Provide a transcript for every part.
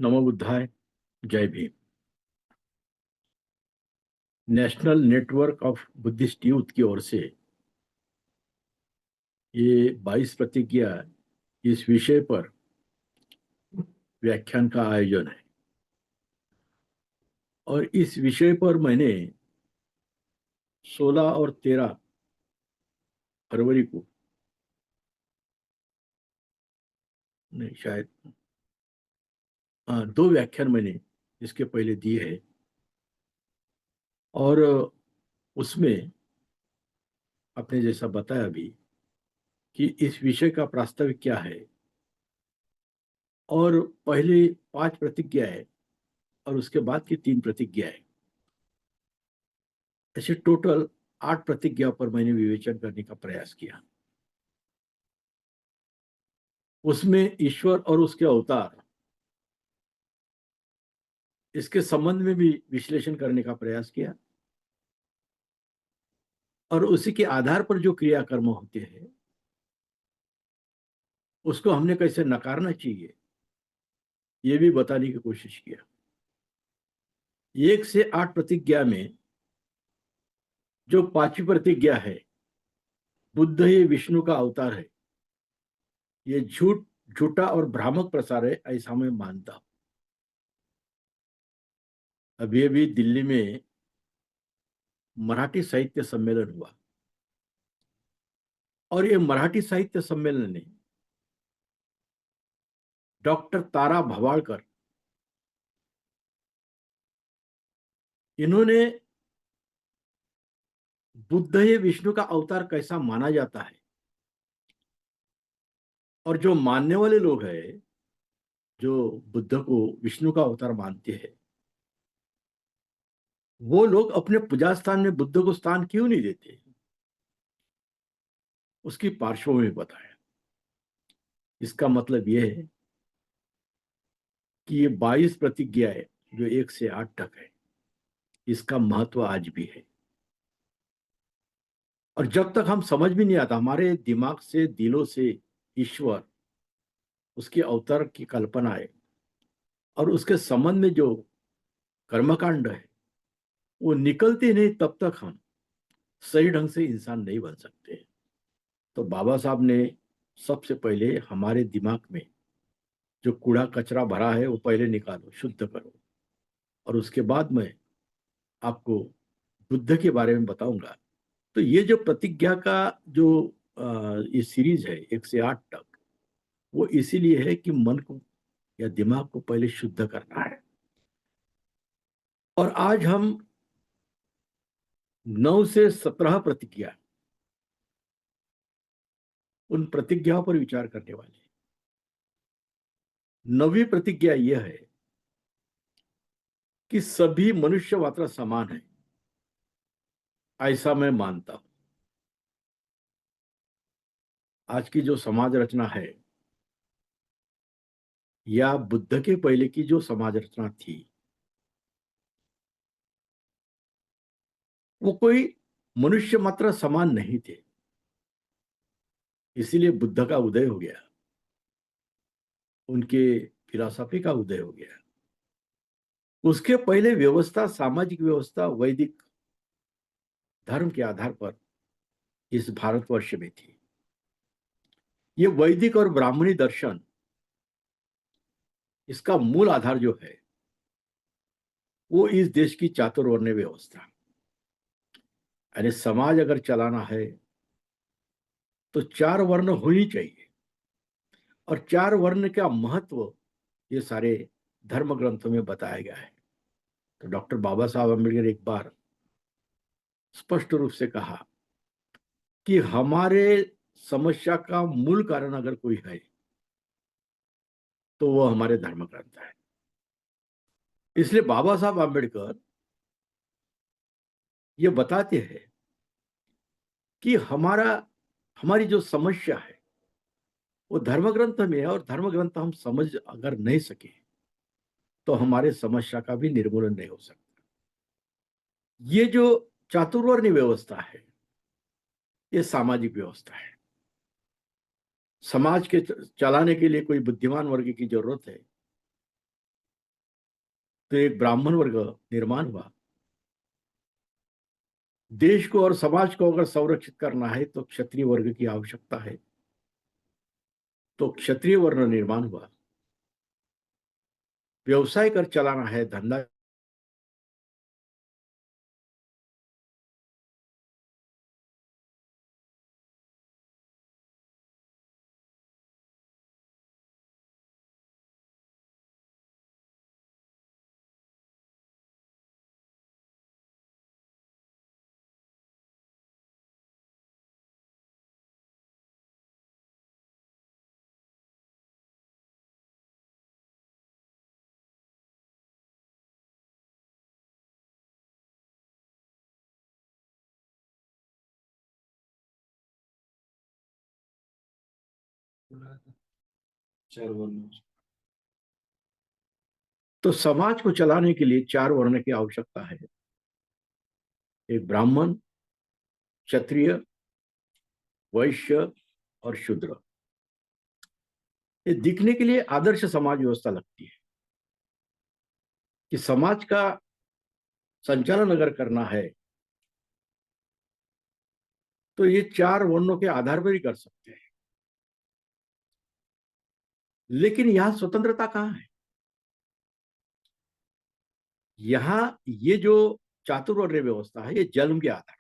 नमो बुद्धाय। जय Bhim. National network of Buddhist youth की ओर से ये 22 प्रतिज्ञा इस विषय पर व्याख्यान का आयोजन है और इस विषय पर मैंने 16 और 13 फरवरी को, नहीं शायद, हाँ, 2 व्याख्यान मैंने इसके पहले दिए हैं और उसमें आपने जैसा बताया अभी कि इस विषय का प्रास्ताविक क्या है और पहले 5 प्रतिज्ञाएं और उसके बाद की 3 प्रतिज्ञाएं, ऐसे टोटल 8 प्रतिज्ञा पर मैंने विवेचन करने का प्रयास किया। उसमें ईश्वर और उसके अवतार, इसके संबंध में भी विश्लेषण करने का प्रयास किया और उसी के आधार पर जो क्रियाकर्म होते हैं उसको हमने कैसे नकारना चाहिए ये भी बताने की कोशिश किया। 1 से 8 प्रतिज्ञा में जो 5वीं प्रतिज्ञा है, बुद्ध ही विष्णु का अवतार है, ये झूठा और भ्रामक प्रसार है, ऐसा मैं मानता हूं। अभी दिल्ली में मराठी साहित्य सम्मेलन हुआ और ये मराठी साहित्य सम्मेलन ने डॉक्टर तारा भवाड़कर, इन्होंने बुद्ध ही विष्णु का अवतार कैसा माना जाता है और जो मानने वाले लोग हैं, जो बुद्ध को विष्णु का अवतार मानते हैं, वो लोग अपने पूजा स्थान में बुद्ध को स्थान क्यों नहीं देते, उसकी पार्श्वभूमि बताया। इसका मतलब यह है कि ये 22 प्रतिज्ञाएं जो 1 से 8 तक है, इसका महत्व आज भी है और जब तक हम समझ भी नहीं आता, हमारे दिमाग से, दिलों से ईश्वर, उसके अवतार की कल्पना है और उसके संबंध में जो कर्मकांड है वो निकलते नहीं, तब तक हम सही ढंग से इंसान नहीं बन सकते। तो बाबा साहब ने सबसे पहले हमारे दिमाग में जो कूड़ा कचरा भरा है वो पहले निकालो, शुद्ध करो और उसके बाद मैं आपको बुद्ध के बारे में बताऊंगा। तो ये जो प्रतिज्ञा का जो ये सीरीज है 1 से 8 तक, वो इसीलिए है कि मन को या दिमाग को पहले शुद्ध करना है। और आज हम 9 से 17 प्रतिज्ञा, उन प्रतिज्ञाओं पर विचार करने वाले। 9वीं प्रतिज्ञा यह है कि सभी मनुष्य मात्र समान है, ऐसा मैं मानता हूं। आज की जो समाज रचना है या बुद्ध के पहले की जो समाज रचना थी, वो कोई मनुष्य मात्र समान नहीं थे, इसीलिए बुद्ध का उदय हो गया, उनके फिलॉसफी का उदय हो गया। उसके पहले व्यवस्था, सामाजिक व्यवस्था वैदिक धर्म के आधार पर इस भारतवर्ष में थी। ये वैदिक और ब्राह्मणी दर्शन, इसका मूल आधार जो है वो इस देश की चातुर्वर्ण्य व्यवस्था, यानी समाज अगर चलाना है तो 4 वर्ण होनी चाहिए और 4 वर्ण का महत्व ये सारे धर्म ग्रंथों में बताया गया है। तो डॉक्टर बाबा साहब अम्बेडकर एक बार स्पष्ट रूप से कहा कि हमारे समस्या का मूल कारण अगर कोई है तो वो हमारे धर्म ग्रंथ है। इसलिए बाबा साहब अम्बेडकर ये बताते हैं कि हमारी जो समस्या है वो धर्म ग्रंथ में है और धर्म ग्रंथ हम समझ अगर नहीं सके तो हमारे समस्या का भी निर्मूलन नहीं हो सकता। ये जो चातुर्वर्ण्य व्यवस्था है ये सामाजिक व्यवस्था है। समाज के चलाने के लिए कोई बुद्धिमान वर्ग की जरूरत है तो एक ब्राह्मण वर्ग निर्माण हुआ। देश को और समाज को अगर संरक्षित करना है तो क्षत्रिय वर्ग की आवश्यकता है, तो क्षत्रिय वर्ण निर्माण हुआ। व्यवसाय कर चलाना है, धंधा चार वर्ण। तो समाज को चलाने के लिए चार वर्ण की आवश्यकता है। एक ब्राह्मण, क्षत्रिय, वैश्य और शूद्र। ये दिखने के लिए आदर्श समाज व्यवस्था लगती है कि समाज का संचालन अगर करना है तो ये चार वर्णों के आधार पर ही कर सकते हैं। लेकिन यहां स्वतंत्रता कहां है? यहां ये जो चातुर्वर्ण्य व्यवस्था है ये जन्म के आधार,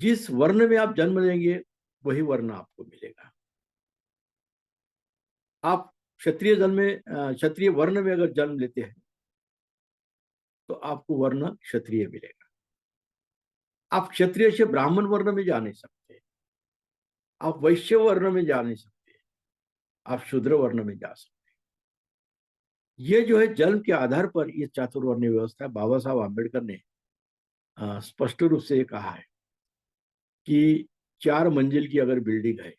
जिस वर्ण में आप जन्म लेंगे वही वर्ण आपको मिलेगा। आप क्षत्रिय जन्म में क्षत्रिय वर्ण में अगर जन्म लेते हैं तो आपको वर्ण क्षत्रिय मिलेगा। आप क्षत्रिय से ब्राह्मण वर्ण में जा नहीं सकते, आप वैश्य वर्ण में जा नहीं सकते, आप शूद्र वर्ण में जा सकते। ये जो है जन्म के आधार पर ये चातुर्वर्ण्य व्यवस्था बाबा साहब आम्बेडकर ने स्पष्ट रूप से ये कहा है कि चार मंजिल की अगर बिल्डिंग है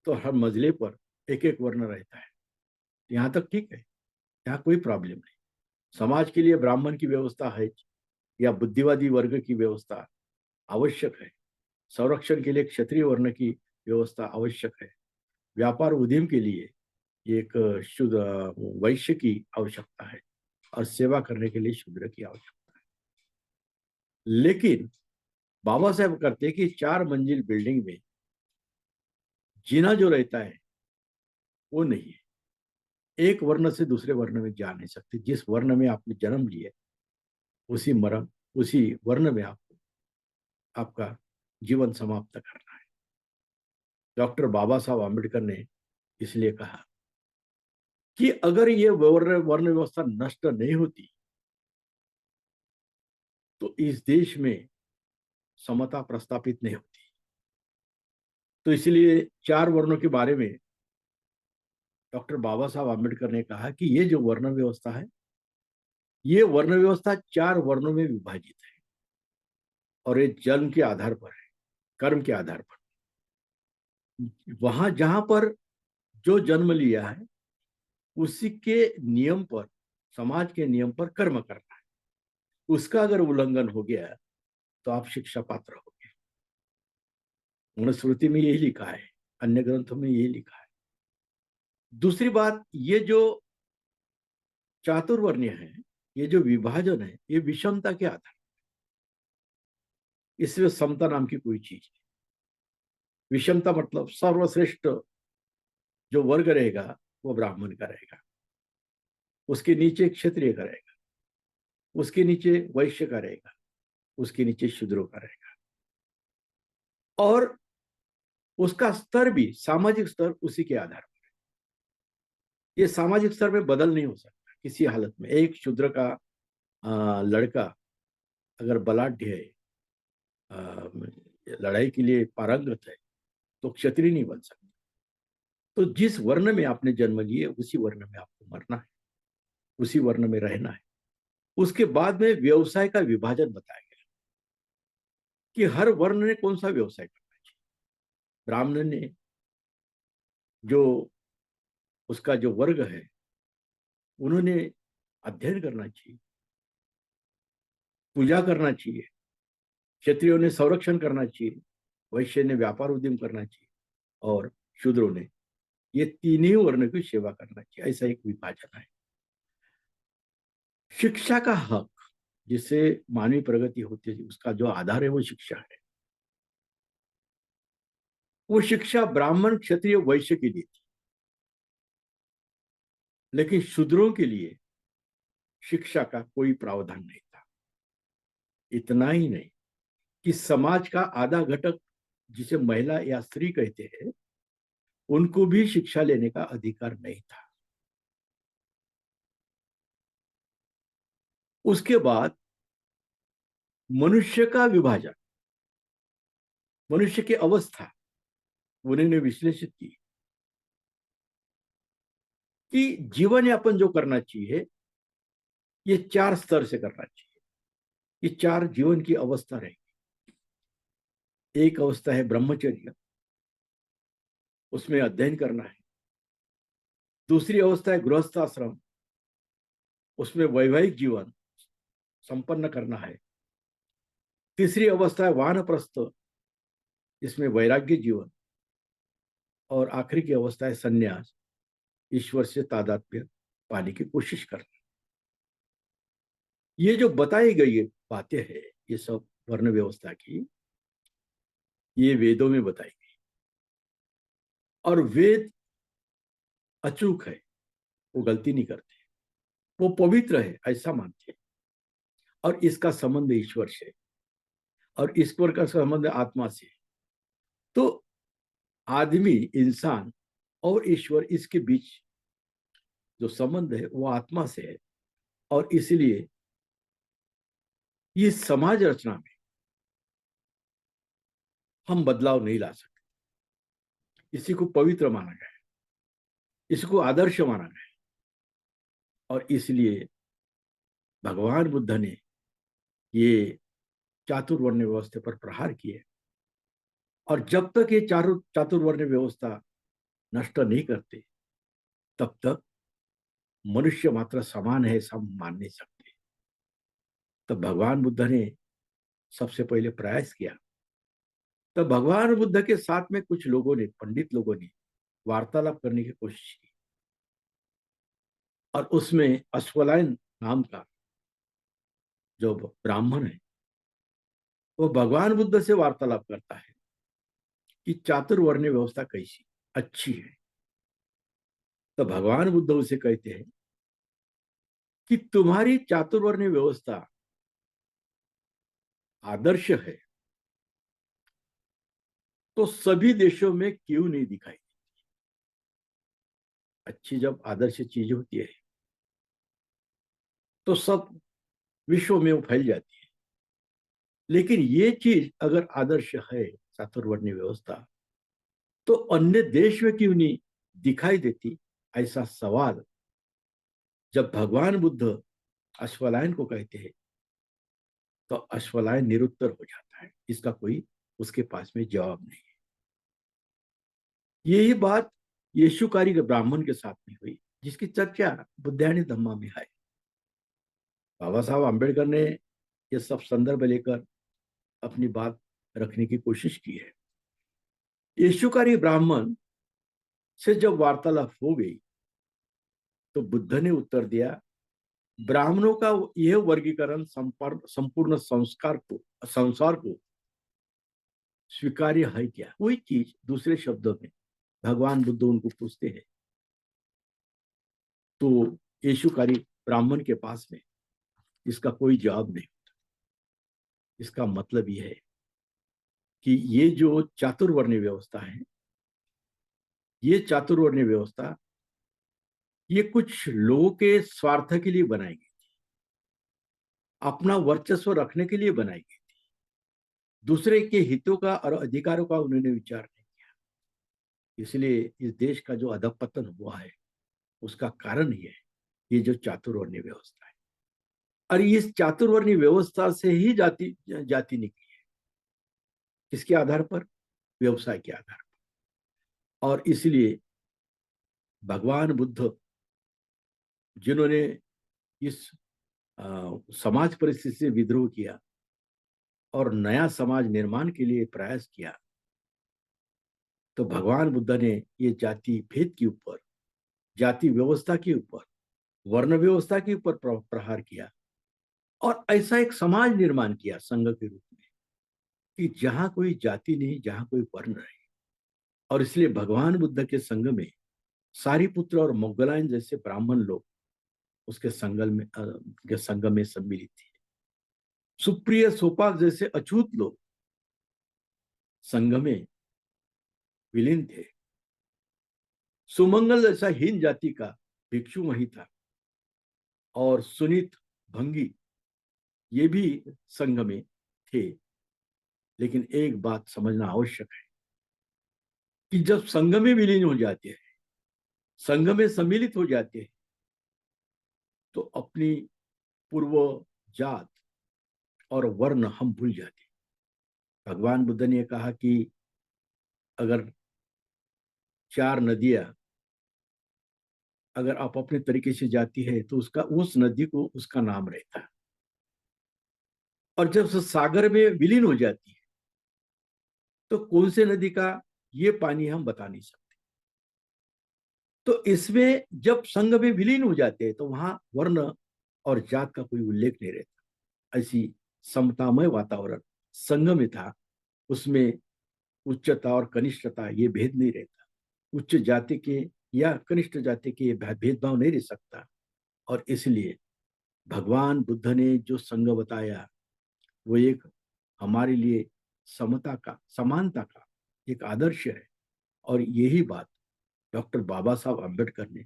तो हर मंजिले पर एक एक वर्ण रहता है। यहाँ तक ठीक है, यहाँ कोई प्रॉब्लम नहीं। समाज के लिए ब्राह्मण की व्यवस्था है या बुद्धिवादी वर्ग की व्यवस्था आवश्यक है। संरक्षण के लिए क्षत्रिय वर्ण की व्यवस्था आवश्यक है। व्यापार उद्यम के लिए एक शुद्ध वैश्य की आवश्यकता है और सेवा करने के लिए शूद्र की आवश्यकता है। लेकिन बाबा साहब करते हैं कि चार मंजिल बिल्डिंग में जीना जो रहता है वो नहीं है। एक वर्ण से दूसरे वर्ण में जा नहीं सकते। जिस वर्ण में आपने जन्म लिए उसी मरण उसी वर्ण में आपको आपका जीवन समाप्त करना है। डॉक्टर बाबा साहब आम्बेडकर ने इसलिए कहा कि अगर ये वर्ण वर्ण व्यवस्था नष्ट नहीं होती तो इस देश में समता प्रस्थापित नहीं होती। तो इसलिए चार वर्णों के बारे में डॉक्टर बाबा साहब आम्बेडकर ने कहा कि ये जो वर्ण व्यवस्था है ये वर्ण व्यवस्था चार वर्णों में विभाजित है और ये जन्म के आधार पर है, कर्म के आधार पर। वहां जहां पर जो जन्म लिया है उसी के नियम पर, समाज के नियम पर कर्म करना है। उसका अगर उल्लंघन हो गया तो आप शिक्षा पात्र होगे। मनुस्मृति में यही लिखा है, अन्य ग्रंथों में यही लिखा है। दूसरी बात, ये जो चातुर्वर्ण्य है, ये जो विभाजन है, ये विषमता के आधार, इसमें समता नाम की कोई चीज नहीं। विषमता मतलब सर्वश्रेष्ठ जो वर्ग रहेगा वो ब्राह्मण का रहेगा, उसके नीचे क्षत्रिय का रहेगा, उसके नीचे वैश्य का रहेगा, उसके नीचे शूद्रों का रहेगा। और उसका स्तर भी, सामाजिक स्तर उसी के आधार पर। ये सामाजिक स्तर में बदल नहीं हो सकता किसी हालत में। एक शूद्र का लड़का अगर बलाढ्य है, लड़ाई के लिए पारंगत है, तो क्षत्रिय नहीं बन सकता। तो जिस वर्ण में आपने जन्म लिए उसी वर्ण में आपको मरना है, उसी वर्ण में रहना है। उसके बाद में व्यवसाय का विभाजन बताया गया कि हर वर्ण ने कौन सा व्यवसाय करना चाहिए। ब्राह्मण ने जो उसका जो वर्ग है उन्होंने अध्ययन करना चाहिए, पूजा करना चाहिए। क्षत्रियों ने संरक्षण करना चाहिए, वैश्य ने व्यापार उद्यम करना चाहिए और शूद्रों ने ये तीन ही वर्ण की सेवा करना चाहिए, ऐसा एक विभाजन है। शिक्षा का हक, जिससे मानवीय प्रगति होती है, उसका जो आधार है वो शिक्षा है। वो शिक्षा ब्राह्मण क्षत्रिय वैश्य के लिए थी, लेकिन शूद्रों के लिए शिक्षा का कोई प्रावधान नहीं था। इतना ही नहीं कि समाज का आधा घटक, जिसे महिला या स्त्री कहते हैं, उनको भी शिक्षा लेने का अधिकार नहीं था। उसके बाद मनुष्य का विभाजन, मनुष्य की अवस्था उन्होंने विश्लेषित की कि जीवन यापन जो करना चाहिए ये चार स्तर से करना चाहिए। ये चार जीवन की अवस्था रहेगी। एक अवस्था है ब्रह्मचर्य, उसमें अध्ययन करना है। दूसरी अवस्था है गृहस्थ आश्रम, उसमें वैवाहिक जीवन संपन्न करना है। तीसरी अवस्था है वानप्रस्थ, इसमें वैराग्य जीवन। और आखिरी की अवस्था है संन्यास, ईश्वर से तादात्म्य पाने की कोशिश करना। ये जो बताई गई बातें हैं, ये सब वर्ण व्यवस्था की, ये वेदों में बताई गई। और वेद अचूक है, वो गलती नहीं करते, वो पवित्र है ऐसा मानते हैं। और इसका संबंध ईश्वर से, और ईश्वर का संबंध आत्मा से। तो आदमी, इंसान और ईश्वर, इसके बीच जो संबंध है वो आत्मा से है। और इसलिए ये समाज रचना में हम बदलाव नहीं ला सकते। इसी को पवित्र माना गया है, इसको आदर्श माना गया है। और इसलिए भगवान बुद्ध ने ये चातुर्वर्ण व्यवस्था पर प्रहार किए। और जब तक ये चारों चातुर्वर्ण व्यवस्था नष्ट नहीं करते, तब तक मनुष्य मात्र समान है, सब मान नहीं सकते। तब भगवान बुद्ध ने सबसे पहले प्रयास किया। तब भगवान बुद्ध के साथ में कुछ लोगों ने, पंडित लोगों ने वार्तालाप करने की कोशिश की। और उसमें अश्वलायन नाम का जो ब्राह्मण है, वो भगवान बुद्ध से वार्तालाप करता है कि चातुर्वर्ण व्यवस्था कैसी अच्छी है। तो भगवान बुद्ध उसे कहते हैं कि तुम्हारी चातुर्वर्ण व्यवस्था आदर्श है, तो सभी देशों में क्यों नहीं दिखाई? अच्छी जब आदर्श चीज होती है तो सब विश्व में वो फैल जाती है। लेकिन ये चीज अगर आदर्श है, चातुर्वर्ण्य व्यवस्था, तो अन्य देश में क्यों नहीं दिखाई देती? ऐसा सवाल जब भगवान बुद्ध अश्वलायन को कहते हैं, तो अश्वलायन निरुत्तर हो जाता है। इसका कोई उसके पास में जवाब नहीं है। यही बात यीशुकारी के ब्राह्मण के साथ में हुई, जिसकी चर्चा बुद्धायनी धम्मा में है। बाबा साहब आम्बेडकर ने ये सब संदर्भ लेकर अपनी बात रखने की कोशिश की है। यीशुकारी ब्राह्मण से जब वार्तालाप हो गई, तो बुद्ध ने उत्तर दिया, ब्राह्मणों का यह वर्गीकरण संपूर्ण संसार को स्वीकार्य है क्या? वही चीज दूसरे शब्दों में भगवान बुद्ध उनको पूछते हैं। तो यीशुकारी ब्राह्मण के पास में इसका कोई जवाब नहीं। इसका मतलब यह है कि ये जो चातुर्वर्ण व्यवस्था है, ये चातुर्वर्ण व्यवस्था ये कुछ लोगों के स्वार्थ के लिए बनाई गई, अपना वर्चस्व रखने के लिए बनाई गई। दूसरे के हितों का और अधिकारों का उन्होंने विचार नहीं किया। इसलिए इस देश का जो अधपतन हुआ है, उसका कारण ये है, ये जो चातुर्वर्ण्य व्यवस्था है। और इस चातुर्वर्ण्य व्यवस्था से ही जाति जाति निकली है। किसके आधार पर? व्यवसाय के आधार पर। और इसलिए भगवान बुद्ध, जिन्होंने इस समाज परिस्थिति से विद्रोह किया और नया समाज निर्माण के लिए प्रयास किया, तो भगवान बुद्ध ने ये जाति भेद के ऊपर, जाति व्यवस्था के ऊपर, वर्ण व्यवस्था के ऊपर प्रहार किया और ऐसा एक समाज निर्माण किया संघ के रूप में कि जहां कोई जाति नहीं, जहां कोई वर्ण नहीं। और इसलिए भगवान बुद्ध के संघ में सारिपुत्र और मोगलायन जैसे ब्राह्मण लोग उसके संघ में सम्मिलित थे। सुप्रिय सोपाक जैसे अछूत लोग संघ में विलीन थे। सुमंगल जैसा हीन जाति का भिक्षु वही था और सुनीत भंगी ये भी संघ में थे। लेकिन एक बात समझना आवश्यक है कि जब संघ में विलीन हो जाते हैं, संघ में सम्मिलित हो जाते हैं, तो अपनी पूर्व जात और वर्ण हम भूल जाते हैं। भगवान बुद्ध ने कहा कि अगर 4 नदियां अगर आप अपने तरीके से जाती है तो उसका उस नदी को उसका नाम रहता है, और जब सागर में विलीन हो जाती है तो कौन से नदी का ये पानी हम बता नहीं सकते। तो इसमें जब संघ में विलीन हो जाते हैं तो वहां वर्ण और जात का कोई उल्लेख नहीं रहता। ऐसी समतामय वातावरण संघ में था। उसमें उच्चता और कनिष्ठता ये भेद नहीं रहता। उच्च जाति के या कनिष्ठ जाति के भेदभाव नहीं रह सकता। और इसलिए भगवान बुद्ध ने जो संघ बताया वो एक हमारे लिए समता का, समानता का एक आदर्श है। और यही बात डॉक्टर बाबा साहब अम्बेडकर ने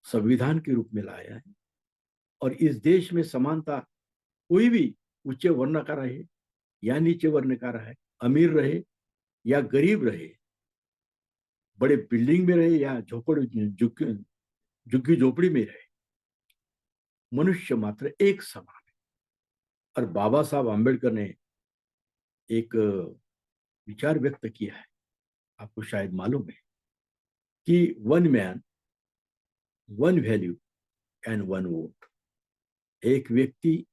संविधान के रूप में लाया है। और इस देश में समानता, कोई भी उच्च वर्ण का रहे या नीचे वर्ण का रहे, अमीर रहे या गरीब रहे, बड़े बिल्डिंग में रहे या झुग्गी झोपड़ी में रहे, मनुष्य मात्र एक समान है। और बाबा साहब अम्बेडकर ने एक विचार व्यक्त किया है, आपको शायद मालूम है कि 1 मैन 1 वैल्यू एंड 1 वोट। एक व्यक्ति,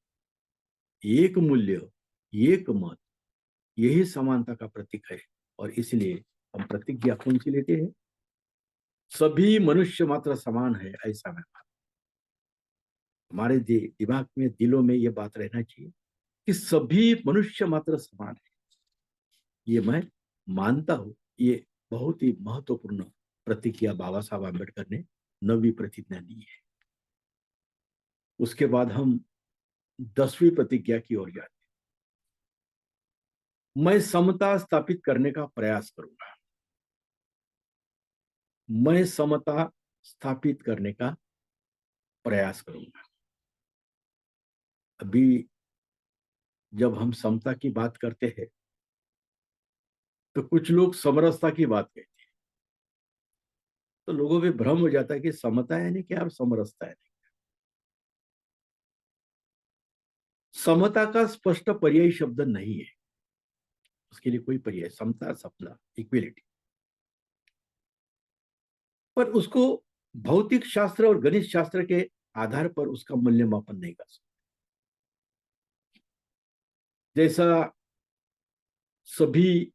एक मूल्य, एक मत, यही समानता का प्रतीक है। और इसलिए हम प्रतिज्ञा कौन सी लेते हैं? सभी मनुष्य मात्र समान है, ऐसा मैं मानता हूं। हमारे दिमाग में, दिलों में ये बात रहना चाहिए कि सभी मनुष्य मात्र समान है। ये मैं मानता हूं। ये बहुत ही महत्वपूर्ण प्रतिज्ञा बाबा साहब आम्बेडकर ने 9वीं प्रतिज्ञा ली है। उसके बाद हम 10वीं प्रतिज्ञा की ओर जाते हैं। मैं समता स्थापित करने का प्रयास करूंगा। मैं समता स्थापित करने का प्रयास करूंगा। अभी जब हम समता की बात करते हैं तो कुछ लोग समरसता की बात कहते हैं। तो लोगों में भ्रम हो जाता है कि समता यानी क्या और समरसता है। समता का स्पष्ट पर्यायी शब्द नहीं है। उसके लिए कोई पर्याय, समता, सपना, इक्विलिटी, पर उसको भौतिक शास्त्र और गणित शास्त्र के आधार पर उसका मूल्यमापन नहीं कर सकते। जैसा सभी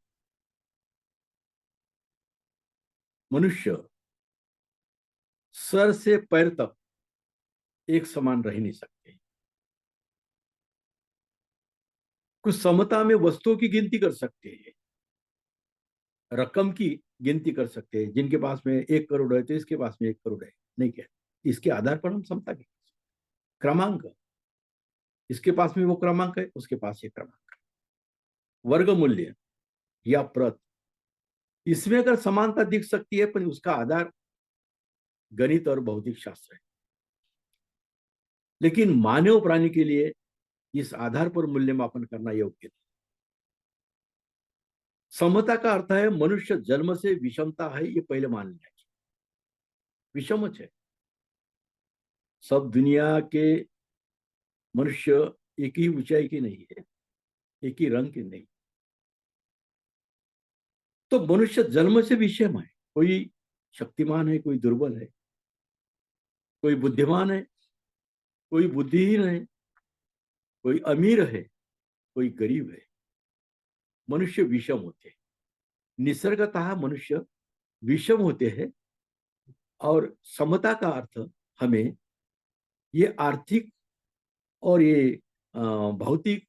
मनुष्य सर से पैर तक एक समान रह नहीं सकते। कुछ समता में वस्तुओं की गिनती कर सकते हैं, रकम की गिनती कर सकते हैं। जिनके पास में 1 करोड़ है तो इसके पास में 1 करोड़ है, नहीं क्या? इसके आधार पर हम समता की क्रमांक, इसके पास में वो क्रमांक है, उसके पास ये क्रमांक। वर्ग मूल्य या प्रत, इसमें अगर समानता दिख सकती है पर उसका आधार गणित और भौतिक शास्त्र है। लेकिन मानव प्राणी के लिए इस आधार पर मूल्यमापन करना योग्य नहीं। समता का अर्थ है मनुष्य जन्म से विषमता है, ये पहले मान लेना चाहिए। विषमच है। सब दुनिया के मनुष्य एक ही ऊंचाई के नहीं है, एक ही रंग के नहीं। तो मनुष्य जन्म से विषम है। कोई शक्तिमान है, कोई दुर्बल है, कोई बुद्धिमान है, कोई बुद्धिहीन है, कोई अमीर है, कोई गरीब है। मनुष्य विषम होते हैं। निसर्गतः मनुष्य विषम होते हैं, और समता का अर्थ हमें ये आर्थिक और ये भौतिक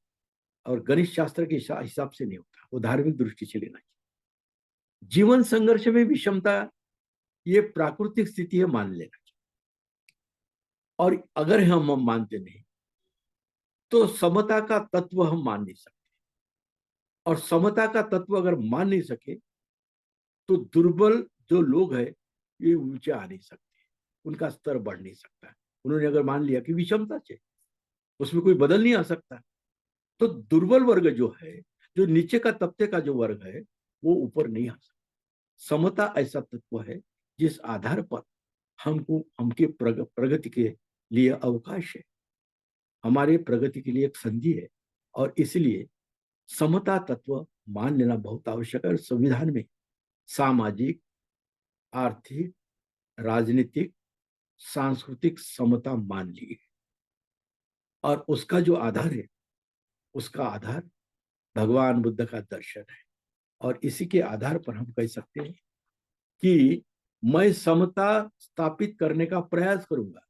और गणित शास्त्र के हिसाब से नहीं होता, वो धार्मिक दृष्टि से लेना चाहिए। जीवन संघर्ष में विषमता ये प्राकृतिक स्थिति है, मान लेना चाहिए। और अगर हम मानते नहीं तो समता का तत्व हम मान नहीं सकते, और समता का तत्व अगर मान नहीं सके तो दुर्बल जो लोग हैं ये ऊंचे आ नहीं सकते, उनका स्तर बढ़ नहीं सकता। उन्होंने अगर मान लिया कि विषमता है, उसमें कोई बदल नहीं आ सकता, तो दुर्बल वर्ग जो है, जो नीचे का तबके का जो वर्ग है, वो ऊपर नहीं आ सकता। समता ऐसा तत्व है जिस आधार पर हमको हमके प्रगति के लिए अवकाश है, हमारे प्रगति के लिए एक संधि है, और इसलिए समता तत्व मान लेना बहुत आवश्यक है। और संविधान में सामाजिक, आर्थिक, राजनीतिक, सांस्कृतिक समता मान ली है, और उसका जो आधार है, उसका आधार भगवान बुद्ध का दर्शन है। और इसी के आधार पर हम कह सकते हैं कि मैं समता स्थापित करने का प्रयास करूंगा।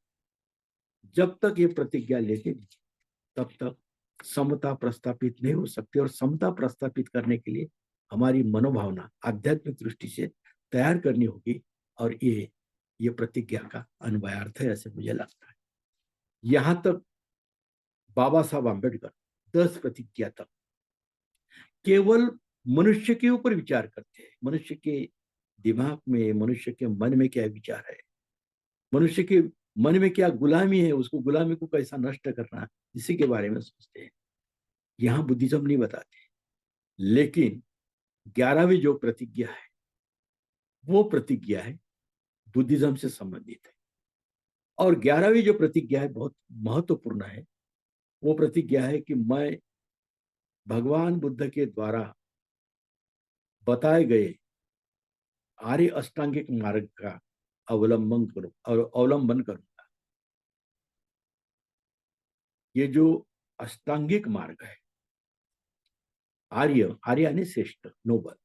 जब तक ये प्रतिज्ञा लेंगे तब तक समता प्रस्थापित नहीं हो सकती, और समता प्रस्थापित करने के लिए हमारी मनोभावना आध्यात्मिक दृष्टि से तैयार करनी होगी। और ये प्रतिज्ञा का अन्वयार्थ है, ऐसे मुझे लगता है। यहां तक बाबा साहब आंबेडकर 10 प्रतिज्ञा तक केवल मनुष्य के ऊपर विचार करते हैं, मनुष्य के दिमाग में, मनुष्य के मन में क्या विचार है, मनुष्य के मन में क्या गुलामी है, उसको गुलामी को कैसा नष्ट करना, इसी के बारे में सोचते हैं। यहाँ बुद्धिज्म नहीं बताते। लेकिन 11वीं जो प्रतिज्ञा है, वो प्रतिज्ञा है बुद्धिज्म से संबंधित है। और 11वीं जो प्रतिज्ञा है बहुत महत्वपूर्ण है। वो प्रतिज्ञा है कि मैं भगवान बुद्ध के द्वारा बताए गए आर्य अष्टांगिक मार्ग का अवलंबन करूंगा। ये जो अष्टांगिक मार्ग है, आर्य, आर्य यानी श्रेष्ठ, नोबल,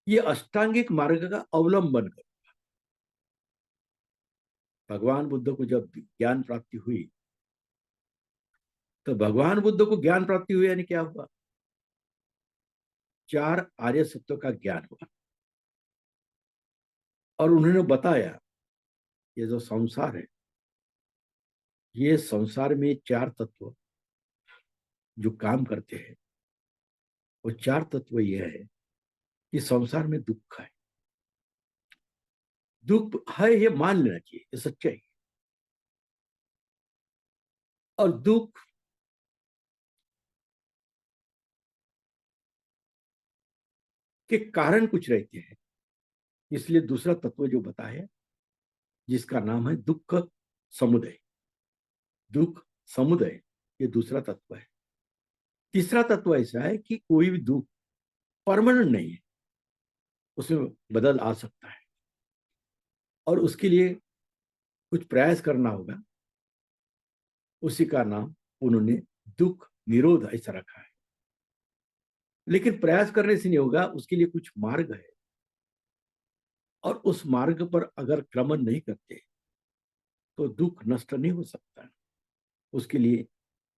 ये अष्टांगिक मार्ग का अवलंबन करूं। भगवान बुद्ध को जब ज्ञान प्राप्ति हुई, तो भगवान बुद्ध को ज्ञान प्राप्ति हुई यानी क्या हुआ? 4 आर्य सत्यों का ज्ञान हुआ, और उन्होंने बताया ये जो संसार है, ये संसार में 4 तत्व जो काम करते हैं, वो 4 तत्व ये है कि संसार में दुख है। दुख है ये मान लेना चाहिए, ये सच्चाई। और दुख के कारण कुछ रहते हैं, इसलिए दूसरा तत्व जो बताया, जिसका नाम है दुख समुदय, दुख समुदय, ये दूसरा तत्व है। तीसरा तत्व ऐसा है कि कोई भी दुख परमानेंट नहीं है, उसमें बदल आ सकता है, और उसके लिए कुछ प्रयास करना होगा। उसी का नाम उन्होंने दुख निरोध ऐसा रखा है। लेकिन प्रयास करने से नहीं होगा, उसके लिए कुछ मार्ग है, और उस मार्ग पर अगर क्रमण नहीं करते तो दुख नष्ट नहीं हो सकता। उसके लिए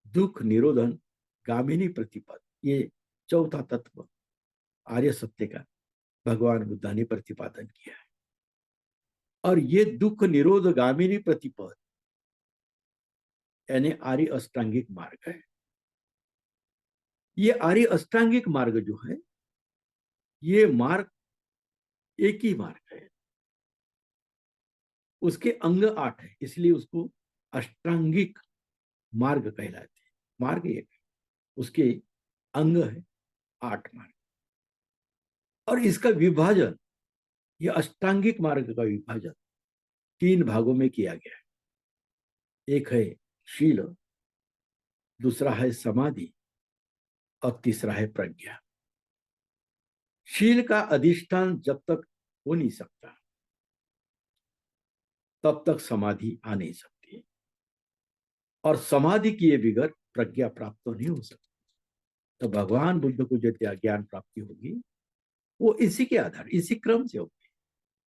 दुख निरोधन गामिनी प्रतिपद, ये चौथा तत्व आर्य सत्य का भगवान बुद्ध ने प्रतिपादन किया है। और ये दुख निरोध गामिनी प्रतिपद यानी आर्य अष्टांगिक मार्ग है। ये आर्य अष्टांगिक मार्ग जो है, ये मार्ग एक ही मार्ग है, उसके अंग 8 है, इसलिए उसको अष्टांगिक मार्ग कहलाते हैं। मार्ग एक है, उसके अंग है 8 मार्ग। और इसका विभाजन, ये अष्टांगिक मार्ग का विभाजन 3 भागों में किया गया है। एक है शील, दूसरा है समाधि, और तीसरा है प्रज्ञा। शील का अधिष्ठान जब तक हो नहीं सकता, तब तक समाधि आ नहीं सकती, और समाधि किए बगैर प्रज्ञा प्राप्त तो नहीं हो सकती। तो भगवान बुद्ध को जो ज्ञान प्राप्ति होगी, वो इसी के आधार, इसी क्रम से होगी,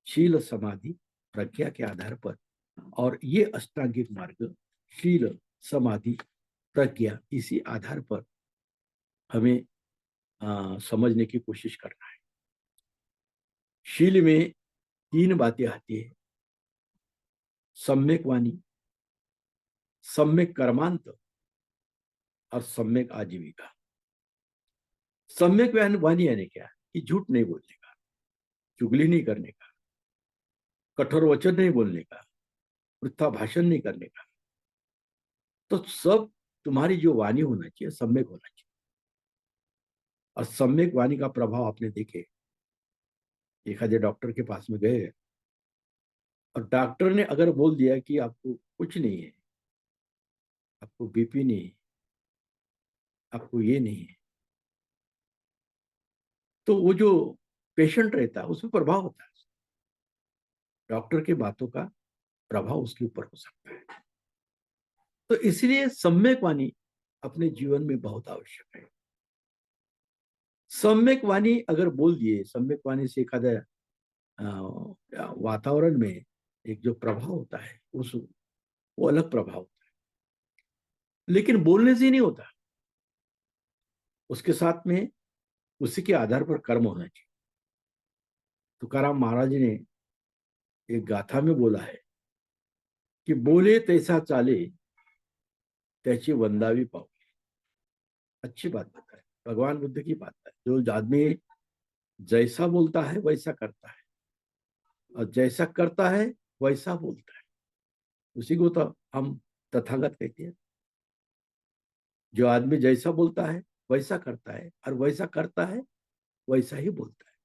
शील समाधि प्रज्ञा के आधार पर। और ये अष्टांगिक मार्ग शील समाधि प्रज्ञा, इसी आधार पर हमें समझने की कोशिश करना है। शील में तीन बातें आती है, सम्यक वाणी, सम्यक कर्मांत और सम्यक आजीविका। सम्यक वाणी यानी क्या, कि झूठ नहीं बोलने का, चुगली नहीं करने का, कठोर वचन नहीं बोलने का, वृथा भाषण नहीं करने का। तो सब तुम्हारी जो वाणी होना चाहिए सम्यक होना चाहिए। और सम्यक वाणी का प्रभाव आपने देखे, एखादे डॉक्टर के पास में गए और डॉक्टर ने अगर बोल दिया कि आपको कुछ नहीं है, आपको बीपी नहीं है, आपको ये नहीं है, तो वो जो पेशेंट रहता है उसमें प्रभाव होता है, डॉक्टर की बातों का प्रभाव उसके ऊपर हो सकता है। तो इसलिए सम्यक वाणी अपने जीवन में बहुत आवश्यक है। सम्यक वाणी अगर बोल दिए, सम्यक वाणी से एखाद्या वातावरण में एक जो प्रभाव होता है उस वो अलग प्रभाव होता है। लेकिन बोलने से ही नहीं होता, उसके साथ में उसी के आधार पर कर्म होना चाहिए। तुकाराम महाराज ने एक गाथा में बोला है कि बोले तैसा चाले त्याची वंदावी पाऊ। अच्छी बात बताए, भगवान बुद्ध की बात है। जो आदमी जैसा बोलता है वैसा करता है, और जैसा करता है वैसा बोलता है, उसी को तो हम तथागत कहते हैं। जो आदमी जैसा बोलता है वैसा करता है, और वैसा करता है वैसा ही बोलता है।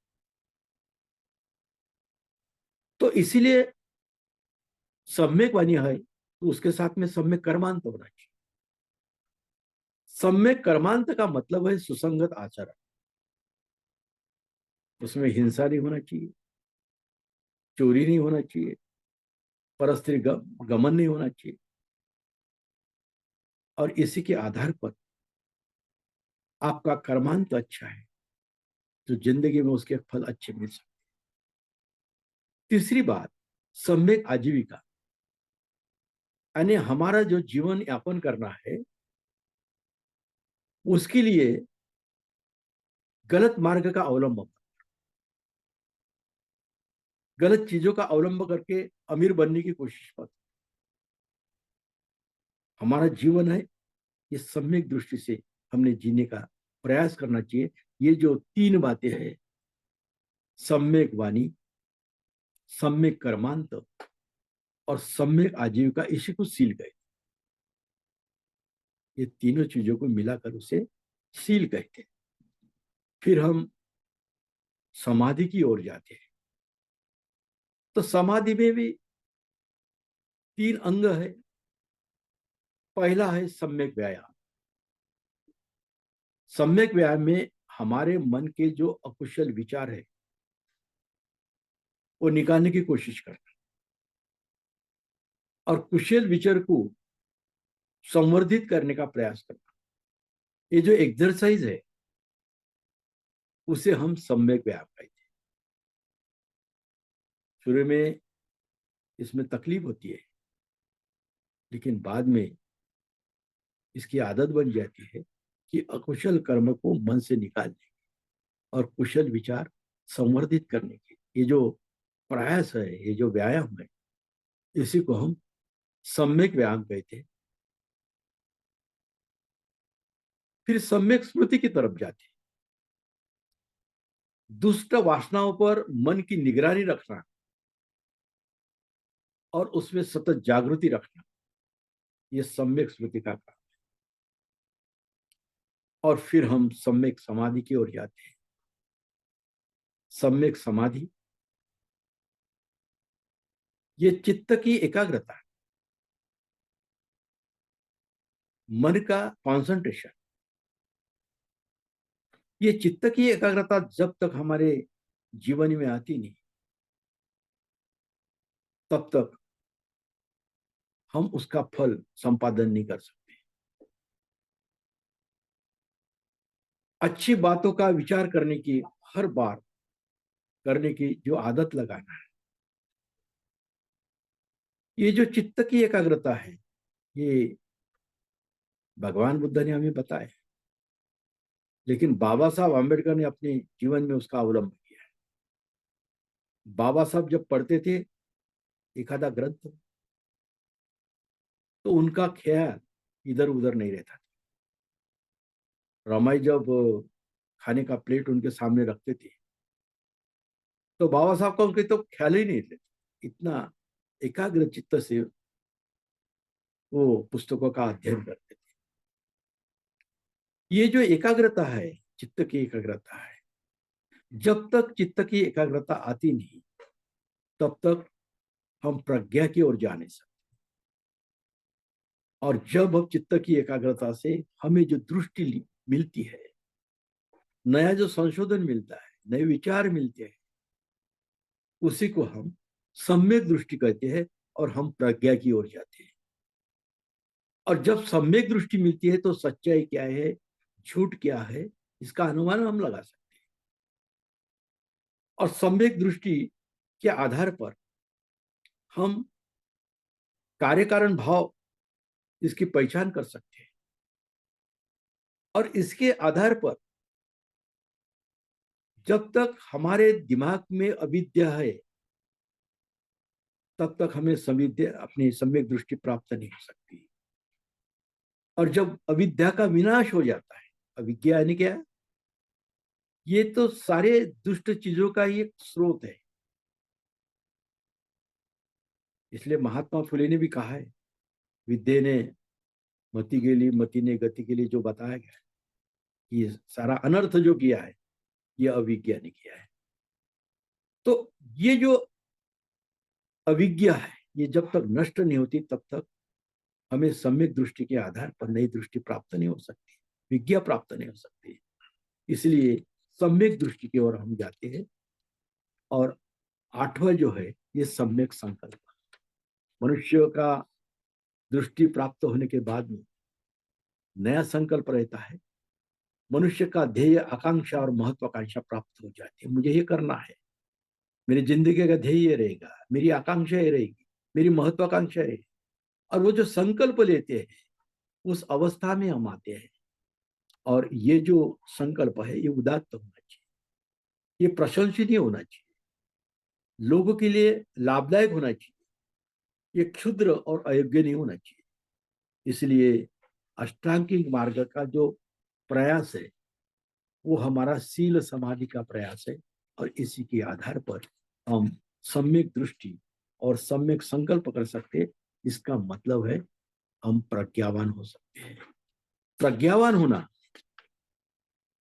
तो इसीलिए सम्यक वाणी है तो उसके साथ में सम्यक कर्मांत होना चाहिए। सम्यक कर्मांत का मतलब है सुसंगत आचरण, उसमें हिंसा नहीं होना चाहिए, चोरी नहीं होना चाहिए, परस्त्री गमन नहीं होना चाहिए। और इसी के आधार पर आपका कर्मांत अच्छा है तो जिंदगी में उसके फल अच्छे मिल सकते। तीसरी बात, सम्यक आजीविका, यानी हमारा जो जीवन यापन करना है उसके लिए गलत मार्ग का अवलंब, गलत चीजों का अवलंब करके अमीर बनने की कोशिश मत। हमारा जीवन है, ये सम्यक दृष्टि से हमने जीने का प्रयास करना चाहिए। ये जो तीन बातें हैं, सम्यक वाणी, सम्यक कर्मांत और सम्यक आजीविका, इसी को सील गए। ये तीनों चीजों को मिलाकर उसे सील कहते हैं। फिर हम समाधि की ओर जाते हैं। तो समाधि में भी तीन अंग है। पहला है सम्यक व्यायाम। सम्यक व्यायाम में हमारे मन के जो अकुशल विचार है वो निकालने की कोशिश करना, और कुशल विचार को संवर्धित करने का प्रयास करना। ये जो एक्सरसाइज है उसे हम सम्यक व्यायाम कहते हैं। शुरू में इसमें तकलीफ होती है, लेकिन बाद में इसकी आदत बन जाती है कि अकुशल कर्म को मन से निकालने और कुशल विचार संवर्धित करने के ये जो प्रयास है, ये जो व्यायाम है, इसी को हम सम्यक व्यायाम कहते हैं। फिर सम्यक स्मृति की तरफ जाते हैं। दुष्ट वासनाओं पर मन की निगरानी रखना और उसमें सतत जागृति रखना, ये सम्यक स्मृति का काम। और फिर हम सम्यक समाधि की ओर जाते हैं। सम्यक समाधि ये चित्त की एकाग्रता, मन का कंसंट्रेशन। ये चित्त की एकाग्रता जब तक हमारे जीवन में आती नहीं तब तक हम उसका फल संपादन नहीं कर सकते। अच्छी बातों का विचार करने की हर बार करने की जो आदत लगाना है, ये जो चित्त की एकाग्रता है, ये भगवान बुद्ध ने हमें बताया, लेकिन बाबा साहब आम्बेडकर ने अपने जीवन में उसका अवलंबन किया है। बाबा साहब जब पढ़ते थे एक आधा ग्रंथ, तो उनका ख्याल इधर उधर नहीं रहता था। रमाई जब खाने का प्लेट उनके सामने रखते थे, तो बाबा साहब का उनके तो ख्याल ही नहीं थे, इतना एकाग्र चित्त से वो पुस्तकों का अध्ययन करते थे। ये जो एकाग्रता है, चित्त की एकाग्रता है, जब तक चित्त की एकाग्रता आती नहीं, तब तक हम प्रज्ञा की ओर जा नहीं सकते। और जब हम चित्त की एकाग्रता से हमें जो दृष्टि मिलती है, नया जो संशोधन मिलता है, नए विचार मिलते हैं, उसी को हम सम्यक दृष्टि कहते हैं, और हम प्रज्ञा की ओर जाते हैं। और जब सम्यक दृष्टि मिलती है, तो सच्चाई क्या है, झूठ क्या है, इसका अनुमान हम लगा सकते हैं। और सम्यक दृष्टि के आधार पर हम कार्य कारण भाव इसकी पहचान कर सकते हैं। और इसके आधार पर जब तक हमारे दिमाग में अविद्या है, तब तक हमें सविद्या अपनी सम्यक दृष्टि प्राप्त नहीं हो सकती। और जब अविद्या का विनाश हो जाता है, अविद्या यानी क्या, ये तो सारे दुष्ट चीजों का ही एक स्रोत है। इसलिए महात्मा फुले ने भी कहा है, विद्या ने मति के लिए, मति ने गति के लिए, जो बताया गया है, ये सारा अनर्थ जो किया है, ये अविज्ञा ने किया है। तो ये जो अविज्ञा है, ये जब तक नष्ट नहीं होती, तब तक हमें सम्यक दृष्टि के आधार पर नई दृष्टि प्राप्त नहीं हो सकती, विज्ञा प्राप्त नहीं हो सकती। इसलिए सम्यक दृष्टि की ओर हम जाते हैं। और आठवां जो है, ये सम्यक संकल्प। मनुष्य का दृष्टि प्राप्त होने के बाद में नया संकल्प रहता है। मनुष्य का ध्येय, आकांक्षा और महत्वाकांक्षा प्राप्त हो जाती है। मुझे ये करना है, मेरी जिंदगी का ध्येय ये रहेगा, मेरी आकांक्षा ये रहेगी, मेरी महत्वाकांक्षा है। और वो जो संकल्प लेते हैं, उस अवस्था में हम आते हैं। और ये जो संकल्प है, ये उदात्त होना चाहिए, ये प्रशंसनीय होना चाहिए, लोगों के लिए लाभदायक होना चाहिए, ये क्षुद्र और अयोग्य नहीं होना चाहिए। इसलिए अष्टांगिक मार्ग का जो प्रयास है, वो हमारा शील समाधि का प्रयास है। और इसी के आधार पर हम सम्यक दृष्टि और सम्यक संकल्प कर सकते। इसका मतलब है हम प्रज्ञावान हो सकते हैं। प्रज्ञावान होना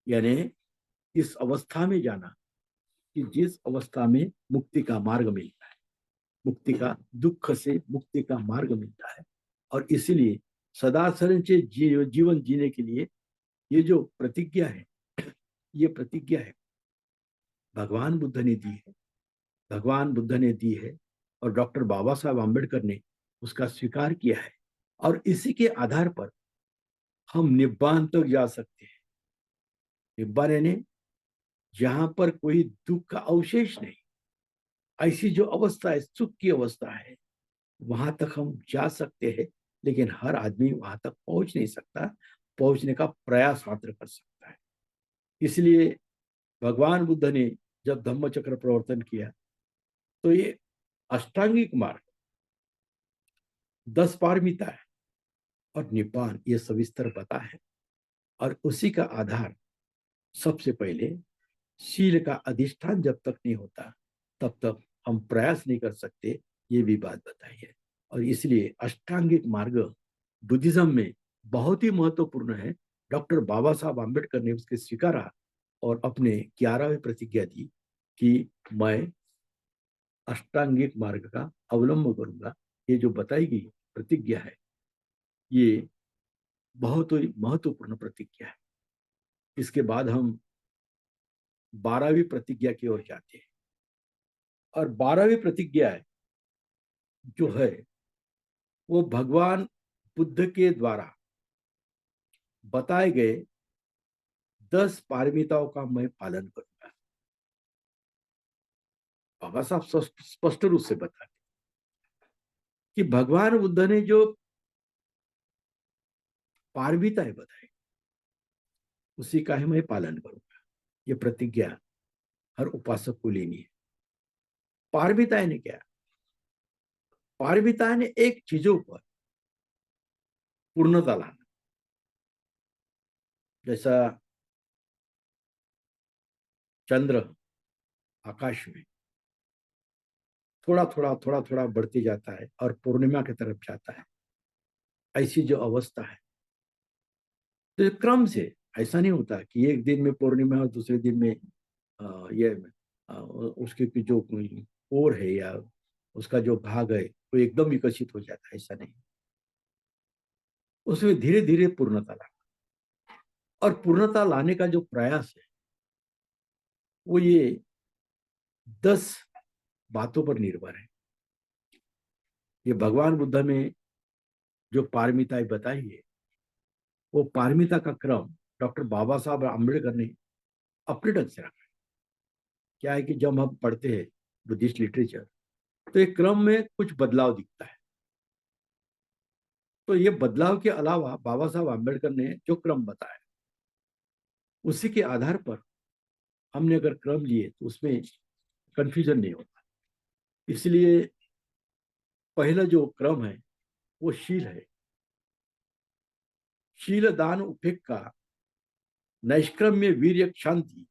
यानी इस अवस्था में जाना कि जिस अवस्था में मुक्ति का मार्ग मिलता है, मुक्ति का, दुख से मुक्ति का मार्ग मिलता है। और इसीलिए सदाचरण से जीवन जीने के लिए ये जो प्रतिज्ञा है, ये प्रतिज्ञा है भगवान बुद्ध ने दी है, भगवान बुद्ध ने दी है, और डॉक्टर बाबा साहब आम्बेडकर ने उसका स्वीकार किया है। और इसी के आधार पर हम निब्बान तक जा सकते हैं। निब्बान यानी जहां पर कोई दुख का अवशेष नहीं, ऐसी जो अवस्था है, सुख की अवस्था है, वहां तक हम जा सकते हैं। लेकिन हर आदमी वहां तक पहुंच नहीं सकता, पहुंचने का प्रयास मात्र कर सकता है। इसलिए भगवान बुद्ध ने जब धम्म चक्र प्रवर्तन किया, तो ये अष्टांगिक मार्ग, 10 पारमिता है और निब्बान, ये सविस्तर पता है। और उसी का आधार सबसे पहले शील का अधिष्ठान जब तक नहीं होता, तब तक हम प्रयास नहीं कर सकते, ये भी बात बताई है। और इसलिए अष्टांगिक मार्ग बुद्धिज्म में बहुत ही महत्वपूर्ण है। डॉक्टर बाबा साहब आम्बेडकर ने उसके स्वीकारा और अपने 11वें प्रतिज्ञा दी कि मैं अष्टांगिक मार्ग का अवलंब करूंगा। ये जो बताई गई प्रतिज्ञा है, ये बहुत ही महत्वपूर्ण प्रतिज्ञा है। इसके बाद हम 12वीं प्रतिज्ञा की ओर जाते हैं। और 12वीं प्रतिज्ञा है जो है, वो भगवान बुद्ध के द्वारा बताए गए 10 पारमिताओं का मैं पालन करूंगा। बाबा साहब स्पष्ट रूप से बताते कि भगवान बुद्ध ने जो पारमिताएं बताई, उसी का ही मैं पालन करूंगा। ये प्रतिज्ञा हर उपासक को लेनी है। पारमिताएं ने क्या? पारमिताएं ने एक चीजों पर पूर्णता लाना। जैसा चंद्र आकाश में थोड़ा थोड़ा बढ़ते जाता है और पूर्णिमा की तरफ जाता है, ऐसी जो अवस्था है, तो क्रम से ऐसा नहीं होता कि एक दिन में पूर्णिमा और दूसरे दिन में ये उसके की जो कोर है या उसका जो भाग है वो एकदम विकसित हो जाता है, ऐसा नहीं। उसमें धीरे धीरे पूर्णता लाना, और पूर्णता लाने का जो प्रयास है वो ये 10 बातों पर निर्भर है। ये भगवान बुद्ध में जो पारमिताएं बताई है, वो पारमिता का क्रम डॉक्टर बाबा साहब आम्बेडकर ने अपने ढंग से रखा। क्या है कि जब हम पढ़ते हैं बुद्धिस्ट लिटरेचर, तो एक क्रम में कुछ बदलाव दिखता है। तो ये बदलाव के अलावा बाबा साहब आम्बेडकर ने जो क्रम बताया, उसी के आधार पर हमने अगर क्रम लिए तो उसमें कंफ्यूजन नहीं होता। इसलिए पहला जो क्रम है वो शील है। शील, दान, उपेक्षा, नैष्क्रम्य, वीर्य, शांति,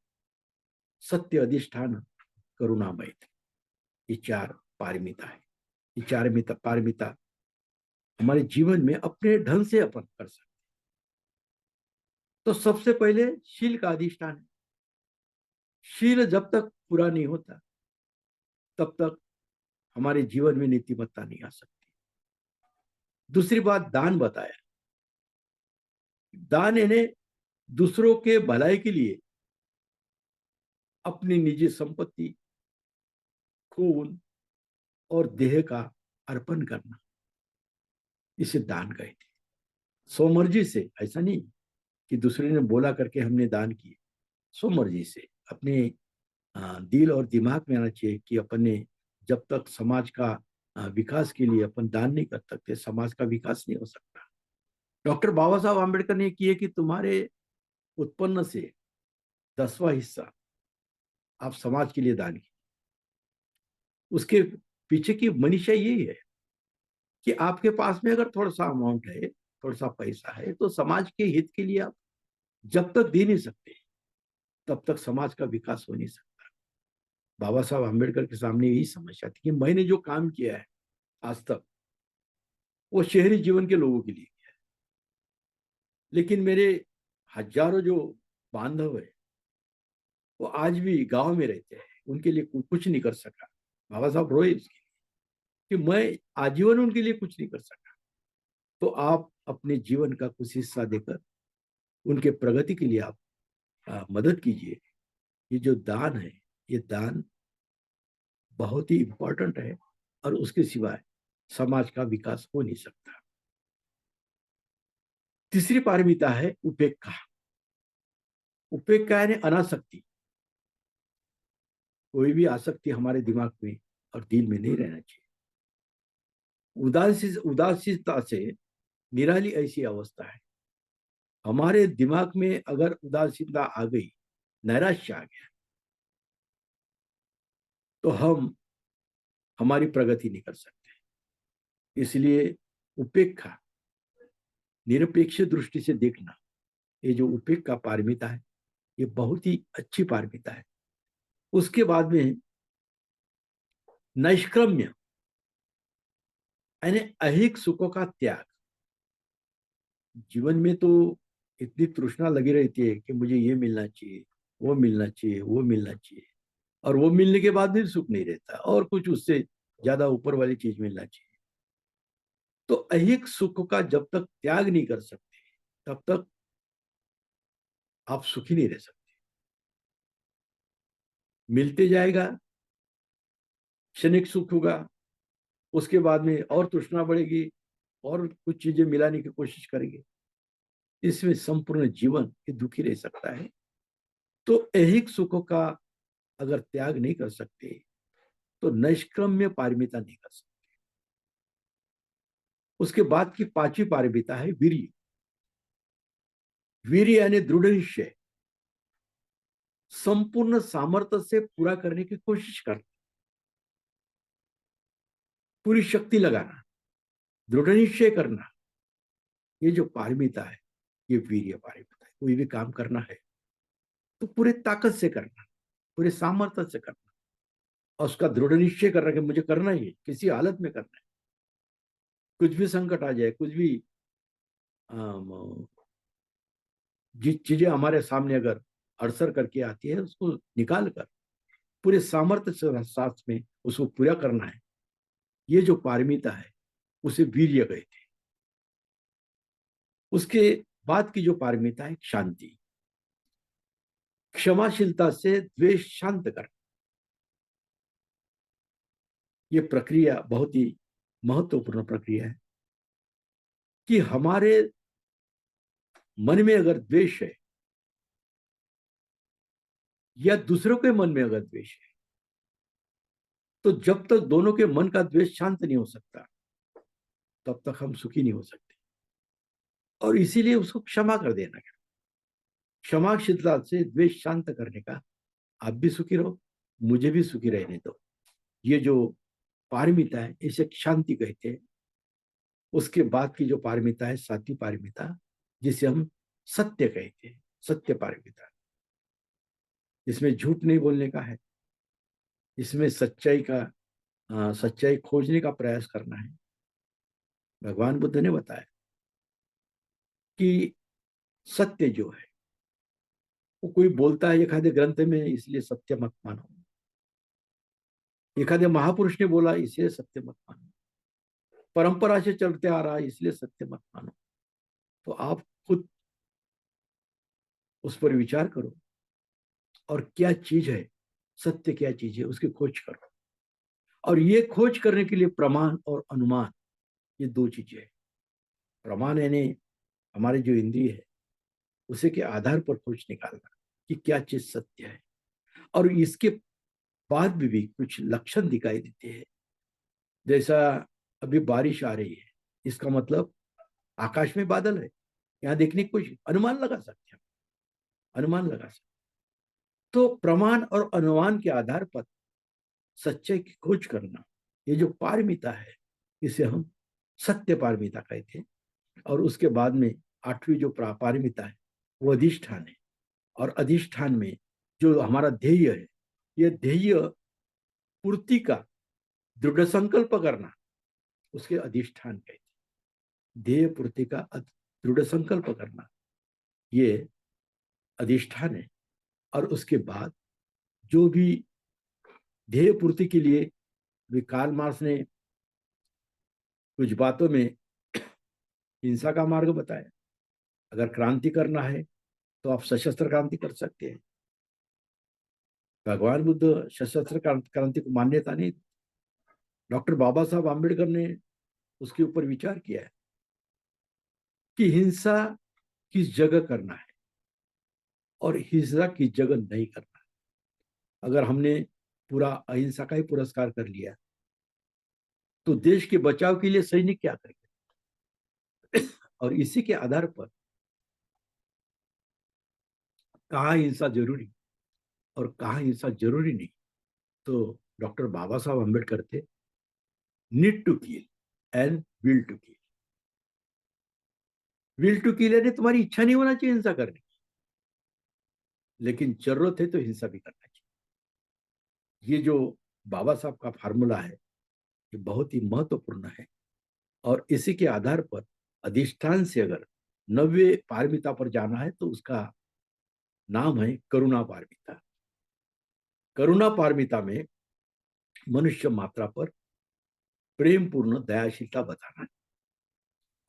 सत्य, अधिष्ठान, करुणामय, ये 4 पारमिता है। ये 4 पारमिता हमारे जीवन में अपने ढंग से अपन कर सकते। तो सबसे पहले शील का अधिष्ठान है। शील जब तक पूरा नहीं होता तब तक हमारे जीवन में नीतिमत्ता नहीं आ सकती। दूसरी बात दान बताया। दान यानी दूसरों के भलाई के लिए अपनी निजी संपत्ति, खून और देह का अर्पण करना, इसे दान कहते हैं। स्वमर्जी से, ऐसा नहीं कि दूसरे ने बोला करके हमने दान किए। स्वमर्जी से अपने दिल और दिमाग में आना चाहिए कि अपन ने जब तक समाज का विकास के लिए अपन दान नहीं कर सकते, समाज का विकास नहीं हो सकता। डॉक्टर बाबा साहब आम्बेडकर ने किए कि तुम्हारे उत्पन्न से 10वां हिस्सा आप समाज के लिए दान कीजिए। उसके पीछे की मनीषा यही है कि आपके पास में अगर थोड़ा सा अमाउंट है, थोड़ा सा पैसा है, तो समाज के हित के लिए आप जब तक दे नहीं सकते तब तक समाज का विकास हो नहीं सकता। बाबा साहब आम्बेडकर के सामने यही समस्या थी कि मैंने जो काम किया है आज तक, वो शहरी जीवन के लोगों के लिए किया है, लेकिन मेरे हजारों जो बांधव है वो आज भी गांव में रहते हैं, उनके लिए कुछ नहीं कर सका। बाबा साहब रोए उसके लिए कि मैं आजीवन उनके लिए कुछ नहीं कर सका। तो आप अपने जीवन का कुछ हिस्सा देकर उनके प्रगति के लिए आप मदद कीजिए। ये जो दान है, ये दान बहुत ही इंपॉर्टेंट है, और उसके सिवाय समाज का विकास हो नहीं सकता। तीसरी पारमिता है उपेक्षा। उपेक्षा यानी अनासक्ति। कोई भी आसक्ति हमारे दिमाग में और दिल में नहीं रहना चाहिए। उदासीनता से निराली ऐसी अवस्था है। हमारे दिमाग में अगर उदासीनता आ गई, नैराश्य आ गया, तो हम हमारी प्रगति नहीं कर सकते। इसलिए उपेक्षा, निरपेक्ष दृष्टि से देखना, ये जो उपेक्षा पारमिता है, ये बहुत ही अच्छी पारमिता है। उसके बाद में नैष्क्रम्य यानी ऐहिक सुखों का त्याग। जीवन में तो इतनी तृष्णा लगी रहती है कि मुझे ये मिलना चाहिए, वो मिलना चाहिए, वो मिलना चाहिए, और वो मिलने के बाद भी सुख नहीं रहता, और कुछ उससे ज्यादा ऊपर वाली चीज मिलना चाहिए। तो ऐहिक सुख का जब तक त्याग नहीं कर सकते तब तक आप सुखी नहीं रह सकते। मिलते जाएगा, क्षणिक सुख होगा, उसके बाद में और तृष्णा बढ़ेगी, और कुछ चीजें मिलाने की कोशिश करेंगे। इसमें संपूर्ण जीवन ये दुखी रह सकता है। तो ऐहिक सुखों का अगर त्याग नहीं कर सकते तो नैष्क्रम्य पारमिता नहीं कर सकते। उसके बाद की पांचवी पारमिता है वीर्य। वीर्य यानी दृढ़ निश्चय, संपूर्ण सामर्थ्य से पूरा करने की कोशिश करना, पूरी शक्ति लगाना, दृढ़ निश्चय करना। ये जो पारमिता है ये वीर्य पारमिता है। कोई भी काम करना है तो पूरे ताकत से करना, पूरे सामर्थ्य से करना, और उसका दृढ़ निश्चय करना कि मुझे करना ही है, किसी हालत में करना है। कुछ भी संकट आ जाए, कुछ भी जिस चीजें हमारे सामने अगर अड़सर करके आती है उसको निकाल कर पूरे सामर्थ्य से साथ में उसको पूरा करना है। ये जो पारमिता है उसे वीर्य कहते हैं। उसके बाद की जो पारमिता है शांति, क्षमाशीलता से द्वेष शांत करना। ये प्रक्रिया बहुत ही महत्वपूर्ण प्रक्रिया है कि हमारे मन में अगर द्वेष है या दूसरों के मन में अगर द्वेष है, तो जब तक दोनों के मन का द्वेष शांत नहीं हो सकता तब तक हम सुखी नहीं हो सकते। और इसीलिए उसको क्षमा कर देना। क्षमाशीलता से द्वेष शांत करने का, आप भी सुखी रहो, मुझे भी सुखी रहने दो, ये जो पारमिता है इसे शांति कहते हैं। उसके बाद की जो पारमिता है सातवीं पारमिता, जिसे हम सत्य कहते हैं, सत्य पारमिता। इसमें झूठ नहीं बोलने का है, इसमें सच्चाई खोजने का प्रयास करना है। भगवान बुद्ध ने बताया कि सत्य जो है वो कोई बोलता है एखादे ग्रंथ में इसलिए सत्य मत मानो, एखादे महापुरुष ने बोला इसलिए सत्य मत मानो, परंपरा से चलते आ रहा है इसलिए सत्य मत मानो। तो आप खुद उस पर विचार करो और क्या चीज है सत्य, क्या चीज है उसकी खोज करो। और ये खोज करने के लिए प्रमाण और अनुमान, ये दो चीजें हैं। प्रमाण यानी हमारे जो इंद्रिय है उसे के आधार पर खोज निकालना कि क्या चीज सत्य है। और इसके बाद भी कुछ लक्षण दिखाई देते हैं। जैसा अभी बारिश आ रही है, इसका मतलब आकाश में बादल है, यहाँ देखने की कोई अनुमान लगा सकते हैं, अनुमान लगा सकते। तो प्रमाण और अनुमान के आधार पर सच्चाई की खोज करना, ये जो पारमिता है इसे हम सत्य पारमिता कहते हैं। और उसके बाद में आठवीं जो पारमिता है वो अधिष्ठान है। और अधिष्ठान में जो हमारा ध्येय है, ये ध्येय पूर्ति का दृढ़ संकल्प करना, उसके अधिष्ठान कहते हैं। ध्येय पूर्ति का दृढ़ संकल्प करना, ये अधिष्ठान है। और उसके बाद जो भी ध्येय पूर्ति के लिए भी कार्ल मार्क्स ने कुछ बातों में हिंसा का मार्ग बताया। अगर क्रांति करना है तो आप सशस्त्र क्रांति कर सकते हैं। भगवान बुद्ध सशस्त्र क्रांति को मान्यता नहीं। डॉक्टर बाबा साहब आम्बेडकर ने उसके ऊपर विचार किया है कि हिंसा किस जगह करना है और हिंसा किस जगह नहीं करना। अगर हमने पूरा अहिंसा का ही पुरस्कार कर लिया तो देश के बचाव के लिए सैनिक क्या करेंगे। और इसी के आधार पर कहाँ हिंसा जरूरी और कहाँ हिंसा जरूरी नहीं। तो डॉक्टर बाबा साहब अम्बेडकर थे need to kill and will to kill. Will to kill यानी तुम्हारी इच्छा नहीं होना चाहिए हिंसा करने की, लेकिन जरूरत है तो हिंसा भी करना चाहिए। ये जो बाबा साहब का फार्मूला है ये बहुत ही महत्वपूर्ण है। और इसी के आधार पर अधिष्ठान से अगर नव्य पारमिता पर जाना है तो उसका नाम है करुणा पारमिता। करुणा पारमिता में मनुष्य मात्रा पर प्रेम पूर्ण दयाशीलता बताना है।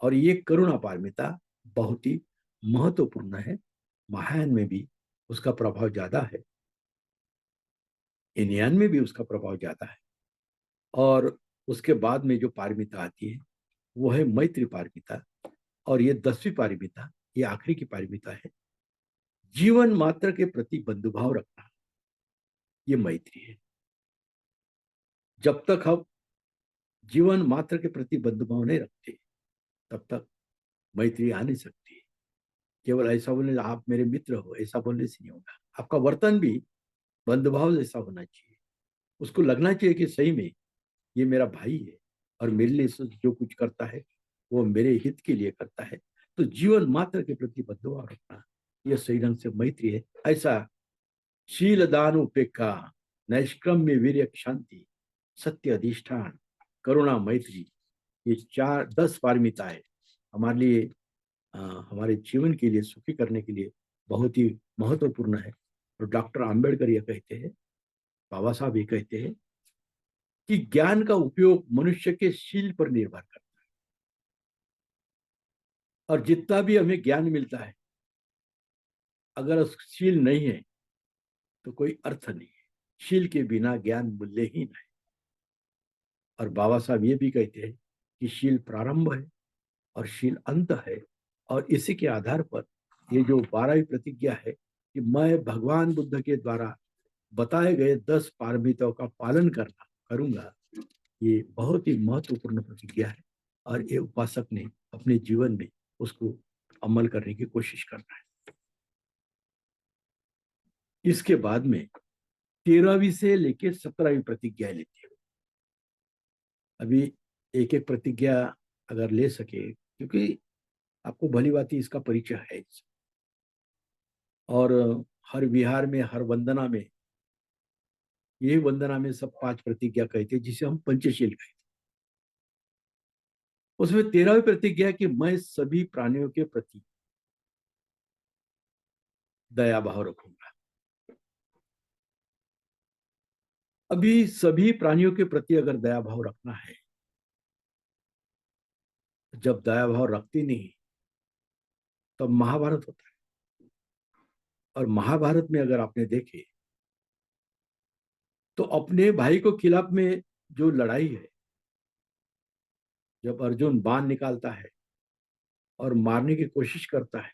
और ये करुणा पारमिता बहुत ही महत्वपूर्ण है। महायान में भी उसका प्रभाव ज्यादा है, इनयान में भी उसका प्रभाव ज्यादा है। और उसके बाद में जो पारमिता आती है वो है मैत्री पारमिता। और ये 10वीं पारमिता, ये आखिरी की पारमिता है। जीवन मात्र के प्रति बंधुभाव रखना, ये मैत्री है। जब तक हम जीवन मात्र के प्रति बंधुभाव नहीं रखते, तब तक मैत्री आ नहीं सकती। केवल ऐसा बोलने आप मेरे मित्र हो, ऐसा बोलने से नहीं होगा। आपका वर्तन भी बंधुभाव जैसा होना चाहिए। उसको लगना चाहिए कि सही में ये मेरा भाई है और मेरे लिए जो कुछ करता है वो मेरे हित के लिए करता है। तो जीवन मात्र के प्रति बंधुभाव रखना, यह सही ढंग से मैत्री है। ऐसा शील दान उपेक्षा, नैष्क्रम्य वीर्य शांति, सत्य अधिष्ठान, करुणा मैत्री, ये 10 पारमिताएं हमारे लिए, हमारे जीवन के लिए सुखी करने के लिए बहुत ही महत्वपूर्ण है। और डॉक्टर आम्बेडकर ये कहते हैं, बाबा साहब ये कहते हैं कि ज्ञान का उपयोग मनुष्य के शील पर निर्भर करता है। और जितना भी हमें ज्ञान मिलता है, अगर शील नहीं है तो कोई अर्थ नहीं है। शील के बिना ज्ञान मूल्यहीन है। और बाबा साहब ये भी कहते हैं कि शील प्रारंभ है और शील अंत है। और इसी के आधार पर ये जो 12वीं प्रतिज्ञा है कि मैं भगवान बुद्ध के द्वारा बताए गए 10 पारमिताओं का पालन करना करूंगा, ये बहुत ही महत्वपूर्ण प्रतिज्ञा है। और ये उपासक ने अपने जीवन में उसको अमल करने की कोशिश करना है। इसके बाद में 13वीं से लेकर 17वीं प्रतिज्ञा लेती है। अभी एक एक प्रतिज्ञा अगर ले सके, क्योंकि आपको भली बात इसका परिचय है। और हर विहार में, हर वंदना में, यही वंदना में सब 5 प्रतिज्ञा कहते हैं, जिसे हम पंचशील कहते हैं। उसमें 13वीं प्रतिज्ञा कि मैं सभी प्राणियों के प्रति दया भाव रखूंगा। अभी सभी प्राणियों के प्रति अगर दया भाव रखना है, जब दया भाव रखती नहीं तब महाभारत होता है। और महाभारत में अगर आपने देखे तो अपने भाई को खिलाफ में जो लड़ाई है, जब अर्जुन बाण निकालता है और मारने की कोशिश करता है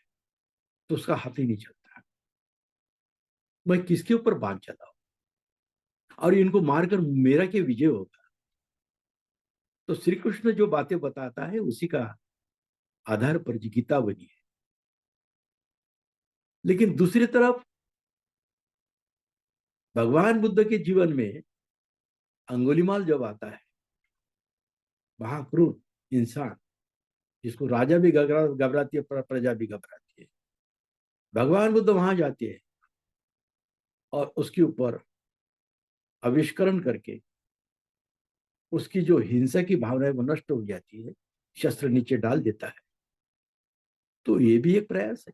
तो उसका हाथ ही नहीं चलता। मैं किसके ऊपर बाण चलाऊं और इनको मारकर मेरा क्या विजय होगा। तो श्री कृष्ण जो बातें बताता है उसी का आधार पर गीता बनी है। लेकिन दूसरी तरफ भगवान बुद्ध के जीवन में अंगुलीमाल जब आता है, महाक्रूर इंसान, जिसको राजा भी घबराती है, प्रजा भी घबराती है, भगवान बुद्ध वहां जाते हैं और उसके ऊपर आविष्करण करके उसकी जो हिंसा की भावना है वो नष्ट हो जाती है, शस्त्र नीचे डाल देता है। तो ये भी एक प्रयास है,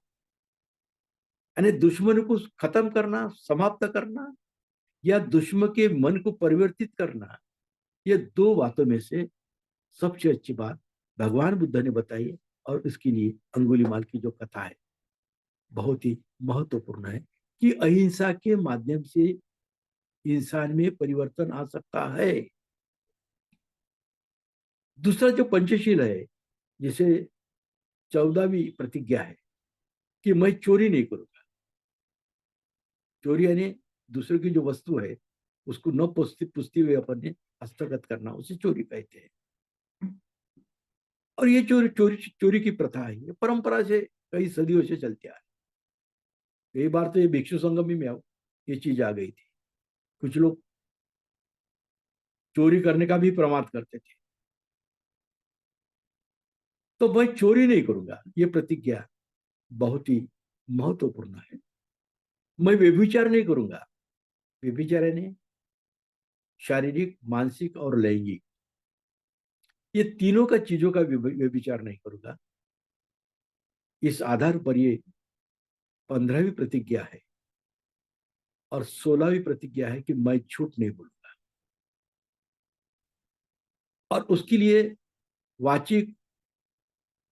यानी दुश्मन को खत्म करना, समाप्त करना, या दुश्मन के मन को परिवर्तित करना। ये दो बातों में से सबसे अच्छी बात भगवान बुद्ध ने बताई है। और इसके लिए अंगुलीमाल की जो कथा है बहुत ही महत्वपूर्ण है कि अहिंसा के माध्यम से इंसान में परिवर्तन आ सकता है। दूसरा जो पंचशील है, जिसे 14वीं प्रतिज्ञा है कि मैं चोरी नहीं करूंगा। चोरी यानी दूसरे की जो वस्तु है उसको न पुछते हुए अपन ने हस्तगत करना, उसे चोरी कहते हैं। और ये चोरी चोरी चोरी की प्रथा है, ये परंपरा से कई सदियों से चलती आ रही। कई बार तो ये भिक्षु संगम में आओ ये चीज आ गई थी। कुछ लोग चोरी करने का भी प्रमाद करते थे। तो मैं चोरी नहीं करूंगा, ये प्रतिज्ञा बहुत ही महत्वपूर्ण है। मैं व्यभिचार नहीं करूंगा। व्यभिचार यानी शारीरिक, मानसिक और लैंगिक, ये तीनों का चीजों का व्यभिचार नहीं करूंगा। इस आधार पर ये 15वीं प्रतिज्ञा है। और 16वीं प्रतिज्ञा है कि मैं झूठ नहीं बोलूंगा। और उसके लिए वाचिक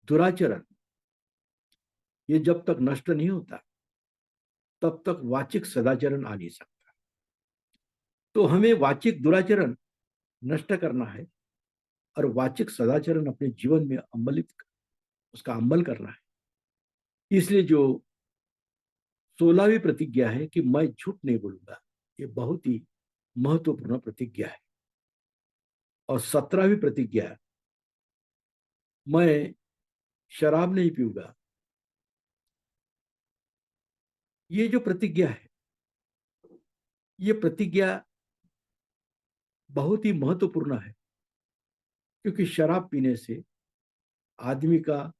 दुराचरण, ये जब तक नष्ट नहीं होता तब तक वाचिक सदाचरण आ नहीं सकता। तो हमें वाचिक दुराचरण नष्ट करना है और वाचिक सदाचरण अपने जीवन में उसका अमल करना है। इसलिए जो 16वीं प्रतिज्ञा है कि मैं झूठ नहीं बोलूंगा, ये बहुत ही महत्वपूर्ण प्रतिज्ञा है। और 17वीं प्रतिज्ञा, मैं शराब नहीं पीऊंगा। ये जो प्रतिज्ञा है, ये प्रतिज्ञा बहुत ही महत्वपूर्ण है, क्योंकि शराब पीने से आदमी का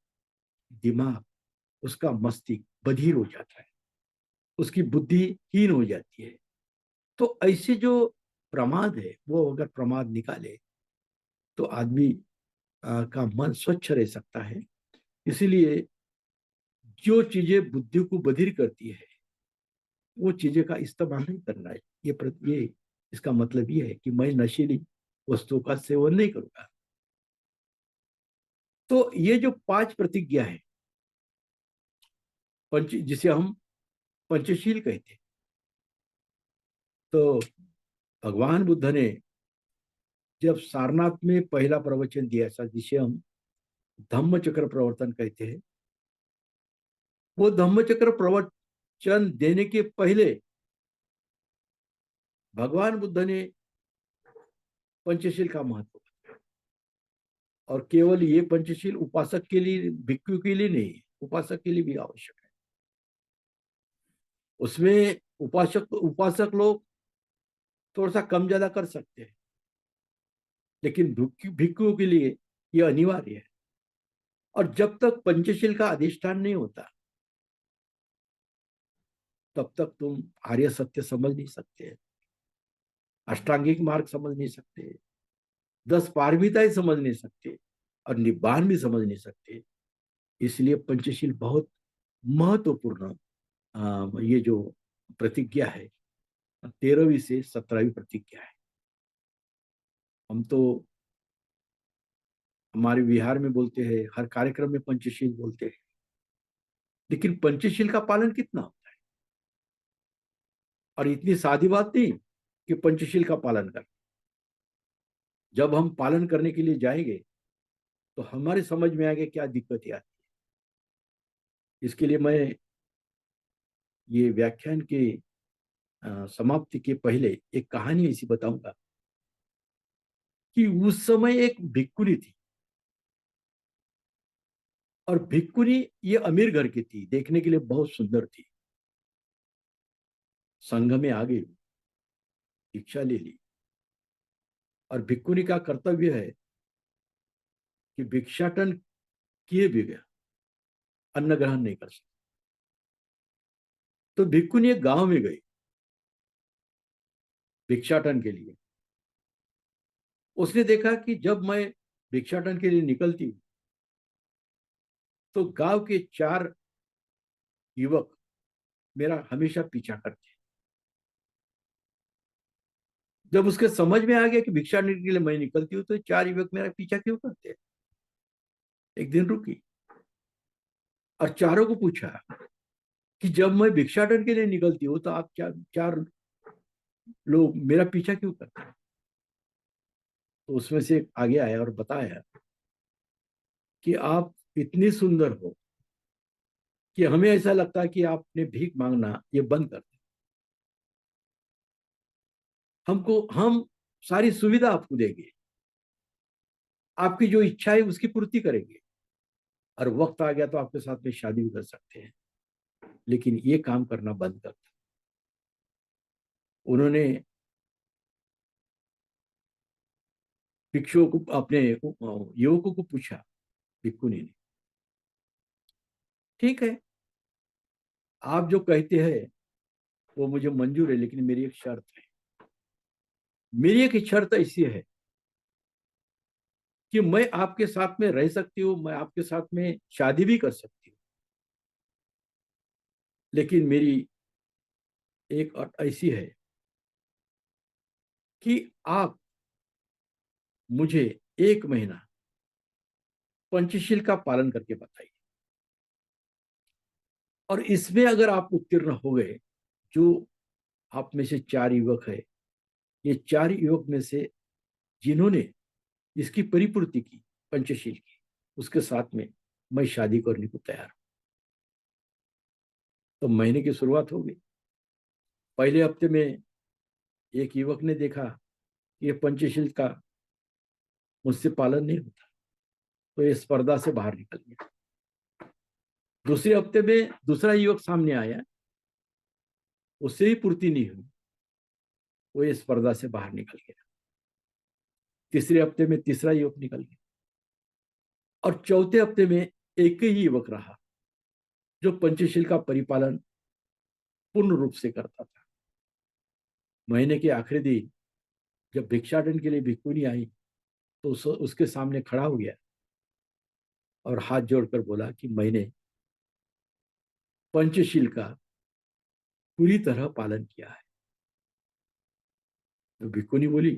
दिमाग, उसका मस्तिष्क बधिर हो जाता है, उसकी बुद्धि हीन हो जाती है। तो ऐसे जो प्रमाद है, वो अगर प्रमाद निकाले तो आदमी का मन स्वच्छ रह सकता है। इसीलिए जो चीजें बुद्धि को बधिर करती है, वो चीजें का इस्तेमाल नहीं करना है। ये इसका मतलब ये है कि मैं नशीली वस्तुओं का सेवन नहीं करूंगा। तो ये जो 5 प्रतिज्ञा है, पंच जिसे हम पंचशील कहते हैं, तो भगवान बुद्ध ने जब सारनाथ में पहला प्रवचन दिया था, जिसे हम धम्म चक्र प्रवर्तन कहते हैं, वो धम्म चक्र प्रवचन देने के पहले भगवान बुद्ध ने पंचशील का महत्व, और केवल ये पंचशील उपासक के लिए, भिक्षु के लिए नहीं, उपासक के लिए भी आवश्यक है। उसमें उपासक उपासक लोग थोड़ा सा कम ज्यादा कर सकते हैं, लेकिन भिक्षुओं के लिए यह अनिवार्य है। और जब तक पंचशील का अधिष्ठान नहीं होता, तब तक तुम आर्य सत्य समझ नहीं सकते, अष्टांगिक मार्ग समझ नहीं सकते, 10 पारमिताएं समझ नहीं सकते, और निब्बान भी समझ नहीं सकते। इसलिए पंचशील बहुत महत्वपूर्ण ये जो प्रतिज्ञा है, 13वीं से 17वीं प्रतिज्ञा है। हम तो हमारे बिहार में बोलते हैं, हर कार्यक्रम में पंचशील बोलते हैं, लेकिन पंचशील का पालन कितना होता है? और इतनी सादी बात नहीं कि पंचशील का पालन कर, जब हम पालन करने के लिए जाएंगे तो हमारे समझ में आएगा क्या दिक्कत आती है। इसके लिए मैं ये व्याख्यान के समाप्ति के पहले एक कहानी ऐसी बताऊंगा कि उस समय एक भिक्खुनी थी, और भिक्खुनी ये अमीर घर की थी, देखने के लिए बहुत सुंदर थी। संघ में आ गई, दीक्षा ले ली, और भिक्खुनी का कर्तव्य है कि भिक्षाटन किए बिना अन्न ग्रहण नहीं कर सकती। तो भिक्खुनी एक गांव में गई भिक्षाटन के लिए। उसने देखा कि जब मैं भिक्षाटन के लिए निकलती हूँ, तो गांव के 4 युवक मेरा हमेशा पीछा करते हैं। जब उसके समझ में आ गया कि भिक्षाटन के लिए मैं निकलती हूँ, तो 4 युवक मेरा पीछा क्यों करते हैं। एक दिन रुकी और चारों को पूछा कि जब मैं भिक्षाटन के लिए निकलती हूँ, तो आप 4 लोग मेरा पीछा क्यों करते हैं। तो उसमें से एक आगे आया और बताया कि आप इतनी सुंदर हो कि हमें ऐसा लगता है कि आपने भीख मांगना ये बंद कर दिया। हम सारी सुविधा आपको देंगे, आपकी जो इच्छा है उसकी पूर्ति करेंगे, और वक्त आ गया तो आपके साथ में शादी भी कर सकते हैं, लेकिन ये काम करना बंद कर दिया। उन्होंने भिक्षुओं को, अपने युवकों को पूछा, भिक्षुनी ने, ठीक है, आप जो कहते हैं वो मुझे मंजूर है, लेकिन मेरी एक शर्त है। मेरी एक शर्त ऐसी है कि मैं आपके साथ में रह सकती हूँ, मैं आपके साथ में शादी भी कर सकती हूँ, लेकिन मेरी एक अट ऐसी है कि आप मुझे 1 महीना पंचशील का पालन करके बताइए, और इसमें अगर आप उत्तीर्ण हो गए, जो आप में से 4 युवक है, ये 4 युवक में से जिन्होंने इसकी परिपूर्ति की पंचशील की, उसके साथ में मैं शादी करने को तैयार हूं। तो महीने की शुरुआत हो गई। पहले हफ्ते में एक युवक ने देखा कि ये पंचशील का मुझसे पालन नहीं होता, तो ये स्पर्धा से बाहर निकल गया। दूसरे हफ्ते में दूसरा युवक सामने आया, उससे भी पूर्ति नहीं हुई, वो ये स्पर्धा से बाहर निकल गया। तीसरे हफ्ते में तीसरा युवक निकल गया, और चौथे हफ्ते में एक ही युवक रहा जो पंचशील का परिपालन पूर्ण रूप से करता था। महीने के आखिरी दिन जब भिक्षाटन के लिए भिक्षुनी आई, तो उसके सामने खड़ा हो गया और हाथ जोड़कर बोला कि मैंने पंचशील का पूरी तरह पालन किया है। तो भिक्षुनी बोली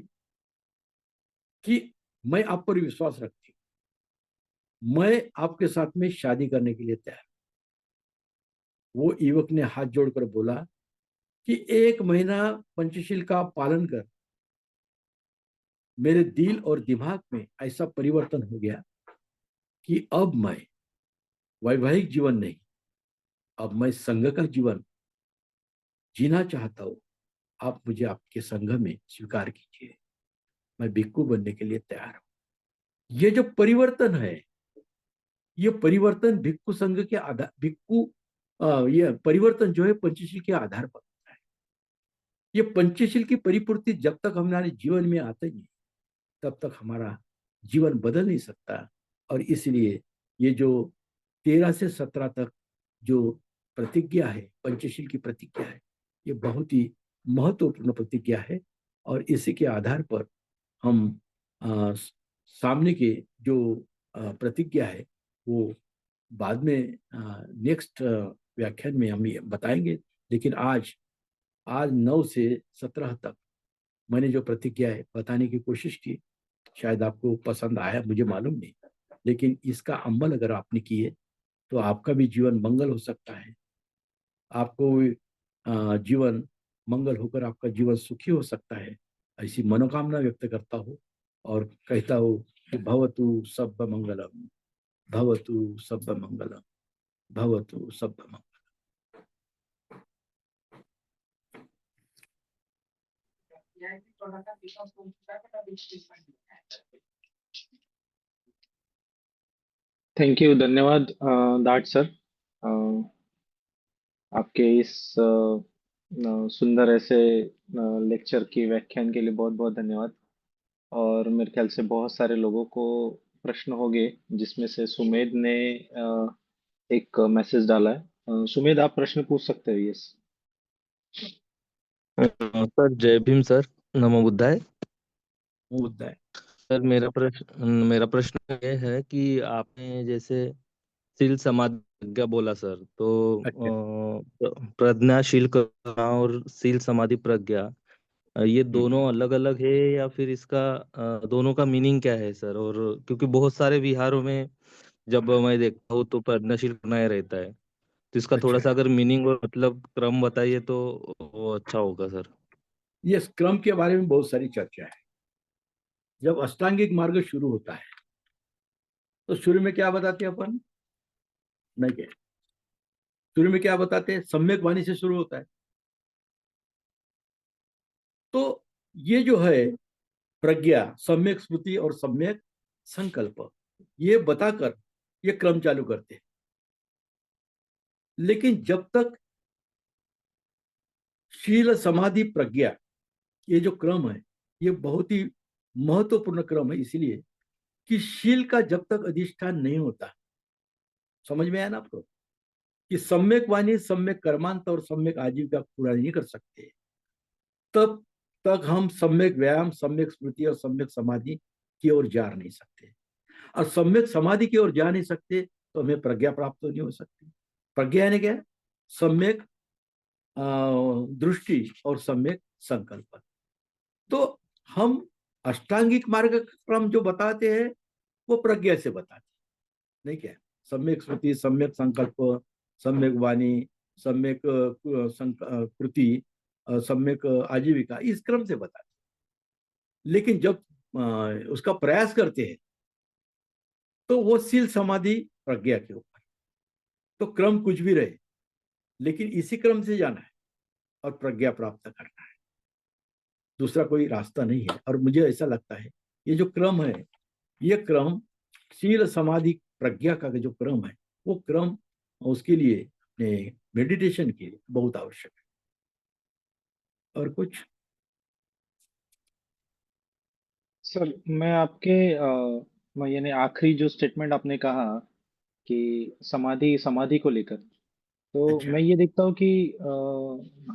कि मैं आप पर विश्वास रखती हूं, मैं आपके साथ में शादी करने के लिए तैयार। वो युवक ने हाथ जोड़कर बोला कि 1 महीना पंचशील का पालन कर मेरे दिल और दिमाग में ऐसा परिवर्तन हो गया कि अब मैं वैवाहिक जीवन नहीं, अब मैं संघ का जीवन जीना चाहता हूं। आप मुझे आपके संघ में स्वीकार कीजिए, मैं भिक्खु बनने के लिए तैयार हूं। ये जो परिवर्तन है, ये परिवर्तन भिक्खु संघ के आधार, ये परिवर्तन जो है पंचशील के आधार पर होता है। ये पंचशील की परिपूर्ति जब तक हमारे जीवन में आते नहीं, तब तक हमारा जीवन बदल नहीं सकता। और इसलिए ये जो 13 से 17 तक जो प्रतिज्ञा है, पंचशील की प्रतिज्ञा है, ये बहुत ही महत्वपूर्ण प्रतिज्ञा है। और इसी के आधार पर हम सामने के जो प्रतिज्ञा है वो बाद में नेक्स्ट व्याख्यान में हम ये बताएंगे। लेकिन आज आज 9 से 17 तक मैंने जो प्रतिज्ञा है बताने की कोशिश की, शायद आपको पसंद आया, मुझे मालूम नहीं। लेकिन इसका अमल अगर आपने किए तो आपका भी जीवन मंगल हो सकता है। आपको जीवन मंगल होकर आपका जीवन सुखी हो सकता है, ऐसी मनोकामना व्यक्त करता हूँ और कहता हूँ कि भवतु सब्ब मंगलम, भवतु सब्ब मंगलम, भवतु सब्ब मंगलम। थैंक यू, धन्यवाद दाट सर। आपके इस सुंदर ऐसे लेक्चर की व्याख्यान के लिए बहुत बहुत धन्यवाद। और मेरे ख्याल से बहुत सारे लोगों को प्रश्न होंगे, जिसमें से सुमेध ने एक मैसेज डाला है। सुमेध, आप प्रश्न पूछ सकते हो। यस। सर जय भीम सर। नमो बुद्धाय। मुद्दा है। सर मेरा प्रश्न ये है कि आपने जैसे शील समाधि प्रज्ञा बोला सर, तो अच्छा। प्रज्ञाशील करना और शील समाधि प्रज्ञा, ये हम्म। दोनों अलग अलग है या फिर इसका दोनों का मीनिंग क्या है सर? और क्योंकि बहुत सारे विहारों में जब मैं देखता हूँ तो प्रज्ञाशील करना ही रहता है, तो इसका थोड़ा अच्छा, सा अगर मीनिंग और मतलब क्रम बताइए तो वो अच्छा होगा सर। ये क्रम के बारे में बहुत सारी चर्चा है। जब अष्टांगिक मार्ग शुरू होता है तो शुरू में क्या बताते हैं अपन? नहीं क्या, शुरू में क्या बताते हैं? सम्यक वाणी से शुरू होता है। तो ये जो है प्रज्ञा, सम्यक स्मृति और सम्यक संकल्प, ये बताकर ये क्रम चालू करते हैं। लेकिन जब तक शील समाधि प्रज्ञा, ये जो क्रम है, ये बहुत ही महत्वपूर्ण क्रम है। इसलिए कि शील का जब तक अधिष्ठान नहीं होता, समझ में आया ना आपको, कि सम्यक वाणी, सम्यक कर्मांत और सम्यक आजीविका पूरा नहीं कर सकते, तब तक हम सम्यक व्यायाम, सम्यक स्मृति और सम्यक समाधि की ओर जा नहीं सकते। और सम्यक समाधि की ओर जा नहीं सकते तो हमें प्रज्ञा प्राप्त नहीं हो सकती। प्रज्ञा यानी क्या? सम्यक दृष्टि और सम्यक संकल्प। तो हम अष्टांगिक मार्ग का क्रम जो बताते हैं वो प्रज्ञा से बताते हैं, नहीं क्या? सम्यक स्मृति, सम्यक संकल्प, सम्यक वाणी, सम्यक कृति, सम्यक आजीविका, इस क्रम से बताते हैं। लेकिन जब उसका प्रयास करते हैं तो वो शील समाधि प्रज्ञा के ऊपर, तो क्रम कुछ भी रहे लेकिन इसी क्रम से जाना है और प्रज्ञा प्राप्त करना है। दूसरा कोई रास्ता नहीं है। और मुझे ऐसा लगता है ये जो क्रम है ये क्रम शील समाधि प्रज्ञा का जो क्रम है, वो क्रम उसके लिए मेडिटेशन के लिए बहुत आवश्यक है। और कुछ? सर, मैं आपके यानी आखिरी जो स्टेटमेंट आपने कहा कि समाधि समाधि को लेकर, तो अच्छा। मैं ये देखता हूँ कि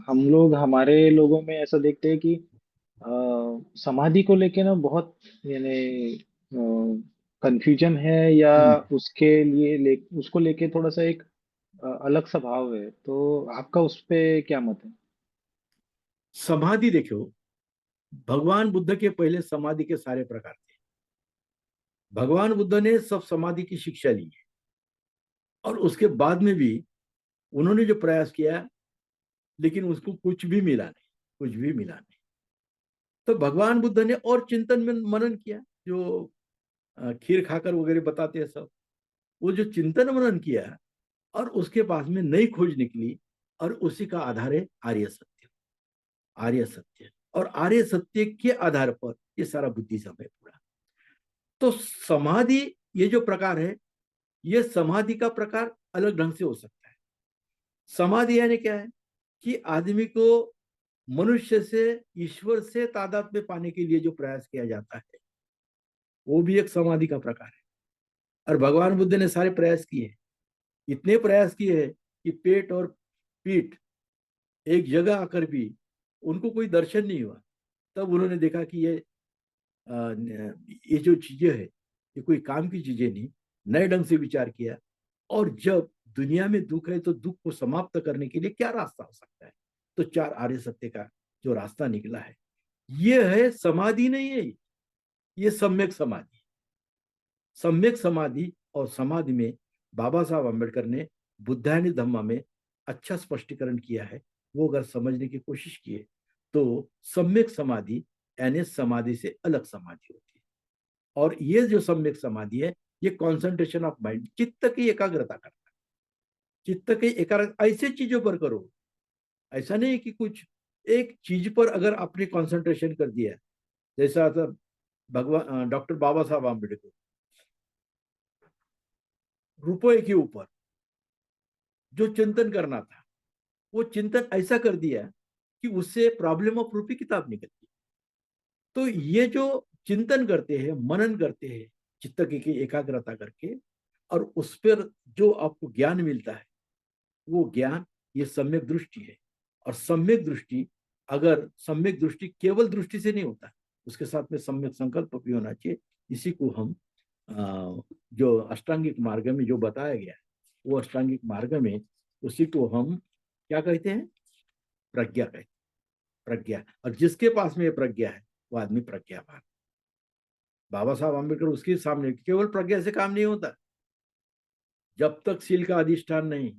हम लोग हमारे लोगों में ऐसा देखते हैं कि समाधि को लेके ना बहुत यानी कंफ्यूजन है, या हम्म। उसके लिए उसको लेके थोड़ा सा एक अलग सा भाव है। तो आपका उस पे क्या मत है? समाधि देखो, भगवान बुद्ध के पहले समाधि के सारे प्रकार थे। भगवान बुद्ध ने सब समाधि की शिक्षा ली है, और उसके बाद में भी उन्होंने जो प्रयास किया, लेकिन उसको कुछ भी मिला नहीं, कुछ भी मिला नहीं। तो भगवान बुद्ध ने और चिंतन में मनन किया, जो खीर खाकर वगैरह बताते हैं सब। वो जो चिंतन मनन किया, और उसके पास में नई खोज निकली, और उसी का आधार है आर्य सत्य। आर्य सत्य, और आर्य सत्य के आधार पर ये सारा बुद्धिज्म है पूरा। तो समाधि, ये जो प्रकार है, ये समाधि का प्रकार अलग ढंग से हो सकता है। समाधि यानी क्या है कि आदमी को मनुष्य से ईश्वर से तादात्म्य पाने के लिए जो प्रयास किया जाता है, वो भी एक समाधि का प्रकार है। और भगवान बुद्ध ने सारे प्रयास किए, इतने प्रयास किए हैं कि पेट और पीठ एक जगह आकर भी उनको कोई दर्शन नहीं हुआ। तब उन्होंने देखा कि ये जो चीजें है, ये कोई काम की चीजें नहीं। नए ढंग से विचार किया, और जब दुनिया में दुख है, तो दुख को समाप्त करने के लिए क्या रास्ता हो सकता है, तो चार आर्य सत्य का जो रास्ता निकला है, ये है समाधि। नहीं है ये सम्यक समाधि। सम्यक समाधि और समाधि में बाबा साहब अम्बेडकर ने बुद्धायनी धम्मा में अच्छा स्पष्टीकरण किया है। वो अगर समझने की कोशिश किए, तो सम्यक समाधि यानी समाधि से अलग समाधि होती है। और ये जो सम्यक समाधि है, ये कॉन्सेंट्रेशन ऑफ माइंड, चित्त की एकाग्रता करता है। चित्त की एकाग्रता ऐसे चीजों पर करो, ऐसा नहीं कि कुछ एक चीज पर अगर आपने कॉन्सेंट्रेशन कर दिया, जैसा था भगवान डॉक्टर बाबा साहब आम्बेडकर, रुपए के ऊपर जो चिंतन करना था, वो चिंतन ऐसा कर दिया कि उससे प्रॉब्लम ऑफ रूपी किताब निकलती। तो ये जो चिंतन करते हैं, मनन करते हैं, चित्त की एकाग्रता करके, और उस पर जो आपको ज्ञान मिलता है, वो ज्ञान, ये सम्यक दृष्टि है। और सम्यक दृष्टि, अगर सम्यक दृष्टि केवल दृष्टि से नहीं होता, उसके साथ में सम्यक संकल्प भी होना चाहिए। इसी को हम जो अष्टांगिक मार्ग में जो बताया गया है, वो अष्टांगिक मार्ग में उसी को हम क्या कहते हैं? प्रज्ञा कहते हैं। प्रज्ञा, और जिसके पास में ये प्रज्ञा है, वो आदमी प्रज्ञावान। बाबा साहब आम्बेडकर, उसके सामने केवल प्रज्ञा से काम नहीं होता। जब तक शील का अधिष्ठान नहीं,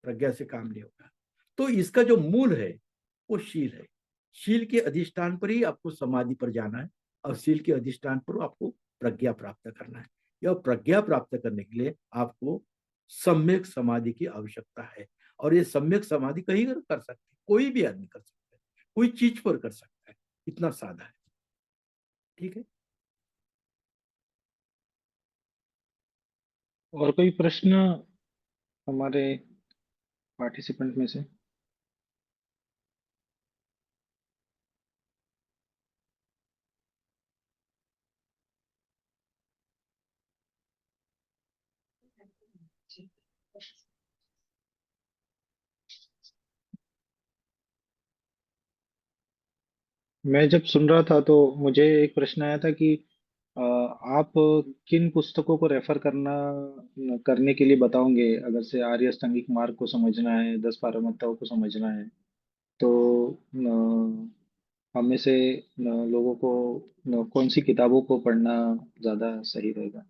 प्रज्ञा से काम नहीं होगा। तो इसका जो मूल है, वो शील है। शील के अधिष्ठान पर ही आपको समाधि पर जाना है, और शील के अधिष्ठान पर आपको प्रज्ञा प्राप्त करना है। यह प्रज्ञा प्राप्त करने के लिए आपको सम्यक समाधि की आवश्यकता है। और ये सम्यक समाधि कहीं कर सकते हैं, कोई भी आदमी कर सकता है, कोई चीज पर कर सकता है, इतना सादा है। ठीक है। और कोई प्रश्न हमारे पार्टिसिपेंट में से? मैं जब सुन रहा था, तो मुझे एक प्रश्न आया था कि आप किन पुस्तकों को रेफर करने के लिए बताओगे, अगर से आर्य अष्टांगिक मार्ग को समझना है, 10 पारमिताओं को समझना है, तो हम में से लोगों को कौन सी किताबों को पढ़ना ज्यादा सही रहेगा?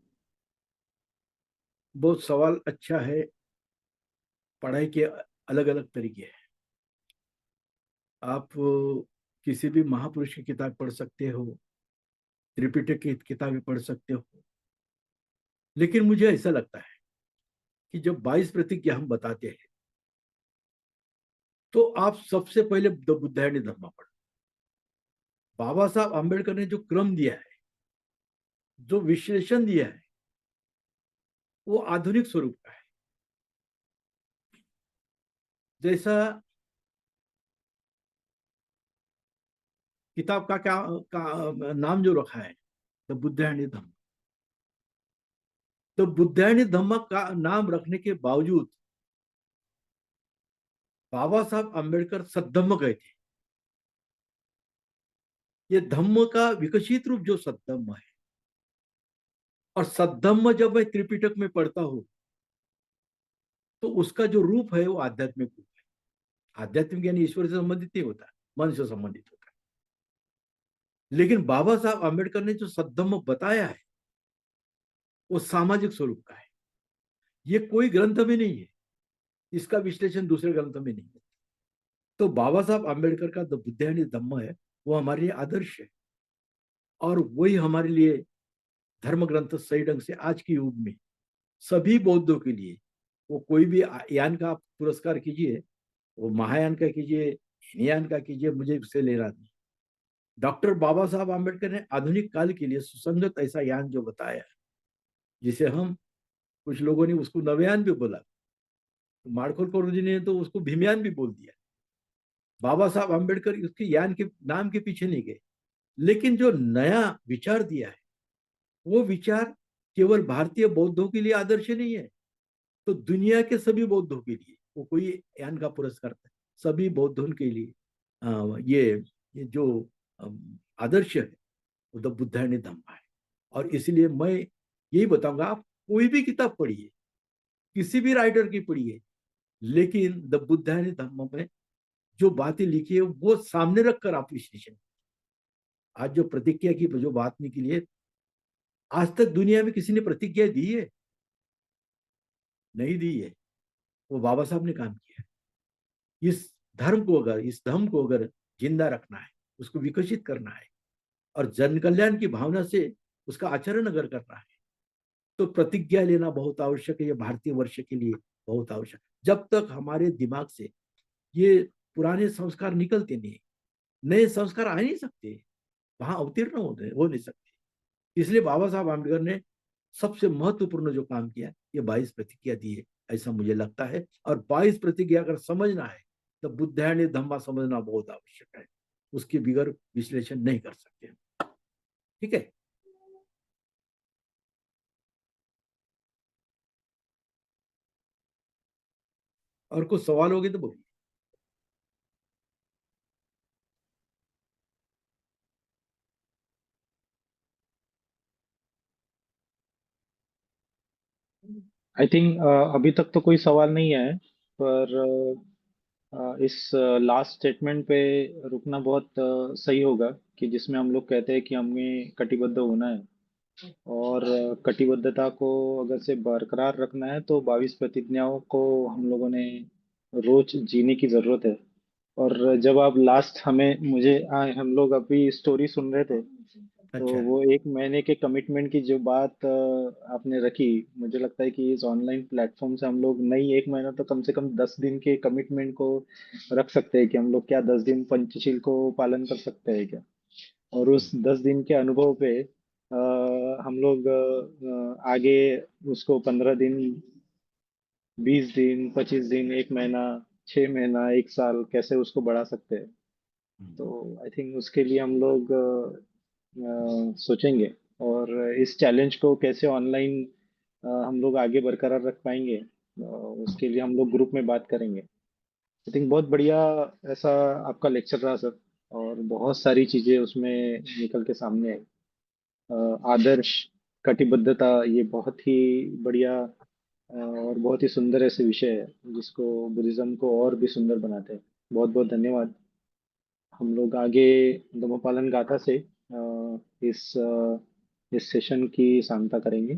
बहुत सवाल अच्छा है। पढ़ाई के अलग अलग तरीके हैं। आप किसी भी महापुरुष की किताब पढ़ सकते हो, त्रिपिटक की किताबें पढ़ सकते हो। लेकिन मुझे ऐसा लगता है कि जब 22 प्रतिज्ञा हम बताते हैं, तो आप सबसे पहले द बुद्धायनी धर्म पढ़ो। बाबा साहब आम्बेडकर ने जो क्रम दिया है, जो विश्लेषण दिया है वो आधुनिक स्वरूप का है। जैसा किताब का नाम जो रखा है, द बुद्धायनी धम्म, तो बुद्धायनी धम्म का नाम रखने के बावजूद बाबा साहब अम्बेडकर सद्धम्म गए थे। ये धम्म का विकसित रूप जो सद्धम्म है, और सद्धम्म जब मैं त्रिपिटक में पढ़ता हूं तो उसका जो रूप है वो आध्यात्मिक रूप है। आध्यात्मिक यानी ईश्वर से संबंधित नहीं होता, मन से संबंधित होता है। लेकिन बाबा साहब अम्बेडकर ने जो सद्धम्म बताया है वो सामाजिक स्वरूप का है। ये कोई ग्रंथ में नहीं है, इसका विश्लेषण दूसरे ग्रंथ में नहीं है। तो बाबा साहब अम्बेडकर का जो बुद्धायनी धम्म है वो हमारे लिए आदर्श है, और वही हमारे लिए धर्म ग्रंथ सही ढंग से आज के युग में सभी बौद्धों के लिए। वो कोई भी यान का आप पुरस्कार कीजिए, वो महायान का कीजिए, हीनयान का कीजिए, मुझे उससे लेना नहीं। डॉक्टर बाबा साहब आम्बेडकर ने आधुनिक काल के लिए सुसंगत ऐसा यान जो बताया है, जिसे हम कुछ लोगों ने उसको नवयान भी बोला, तो मार्को जी ने तो उसको भीमयान भी बोल दिया। बाबा साहब आम्बेडकर उसके यान के नाम के पीछे नहीं गए, लेकिन जो नया विचार दिया है वो विचार केवल भारतीय बौद्धों के लिए आदर्श नहीं है, तो दुनिया के सभी बौद्धों के लिए वो कोई यान का पुरस्कार है, सभी बौद्धों के लिए ये जो आदर्श है वो द बुद्धायनी धम्म है। और इसलिए मैं यही बताऊंगा, आप कोई भी किताब पढ़िए, किसी भी राइटर की पढ़िए, लेकिन द बुद्धायनी धम्म में जो बातें लिखी है वो सामने रखकर आप विश्लेषण। आज जो प्रतिज्ञा की जो बात निकली है, आज तक दुनिया में किसी ने प्रतिज्ञा दी है? नहीं दी है। वो बाबा साहब ने काम किया। इस इस धर्म को अगर जिंदा रखना है, उसको विकसित करना है, और जन कल्याण की भावना से उसका आचरण अगर करना है, तो प्रतिज्ञा लेना बहुत आवश्यक है। ये भारतीय वर्ष के लिए बहुत आवश्यक। जब तक हमारे दिमाग से ये पुराने संस्कार निकलते नहीं, नए संस्कार आ नहीं सकते, वहां अवतीर्ण हो नहीं सकते। इसलिए बाबा साहब आम्बेडकर ने सबसे महत्वपूर्ण जो काम किया, ये 22 प्रतिज्ञा दी है, ऐसा मुझे लगता है। और 22 प्रतिज्ञा अगर समझना है तो बुद्धायनी धम्मा समझना बहुत आवश्यक है। उसके बिगर विश्लेषण नहीं कर सकते। ठीक है। और कुछ सवाल होगे तो बोलिए। आई थिंक अभी तक तो कोई सवाल नहीं है, पर इस लास्ट स्टेटमेंट पे रुकना बहुत सही होगा, कि जिसमें हम लोग कहते हैं कि हमें कटिबद्ध होना है, और कटिबद्धता को अगर से बरकरार रखना है तो 22 प्रतिज्ञाओं को हम लोगों ने रोज जीने की जरूरत है। और जब आप लास्ट हमें मुझे हम लोग अभी स्टोरी सुन रहे थे, तो अच्छा। वो 1 महीने के कमिटमेंट की जो बात आपने रखी, मुझे लगता है कि इस ऑनलाइन प्लेटफॉर्म से हम लोग नहीं 1 महीना तो कम से कम 10 दिन के कमिटमेंट को रख सकते हैं, कि हम लोग क्या 10 दिन पंचशील को पालन कर सकते हैं क्या। और उस 10 दिन के अनुभव पे हम लोग आगे उसको 15 दिन, 20 दिन, 25 दिन, 1 महीना, 6 महीना, 1 साल कैसे उसको बढ़ा सकते हैं। तो आई थिंक उसके लिए हम लोग सोचेंगे, और इस चैलेंज को कैसे ऑनलाइन हम लोग आगे बरकरार रख पाएंगे, उसके लिए हम लोग ग्रुप में बात करेंगे। आई थिंक बहुत बढ़िया ऐसा आपका लेक्चर रहा सर, और बहुत सारी चीजें उसमें निकल के सामने आई। आदर्श, कटिबद्धता, ये बहुत ही बढ़िया और बहुत ही सुंदर ऐसे विषय है जिसको बुद्धिज्म को और भी सुंदर बनाते हैं। बहुत बहुत धन्यवाद। हम लोग आगे धम्मपालन गाथा से इस सेशन की सांगता करेंगे।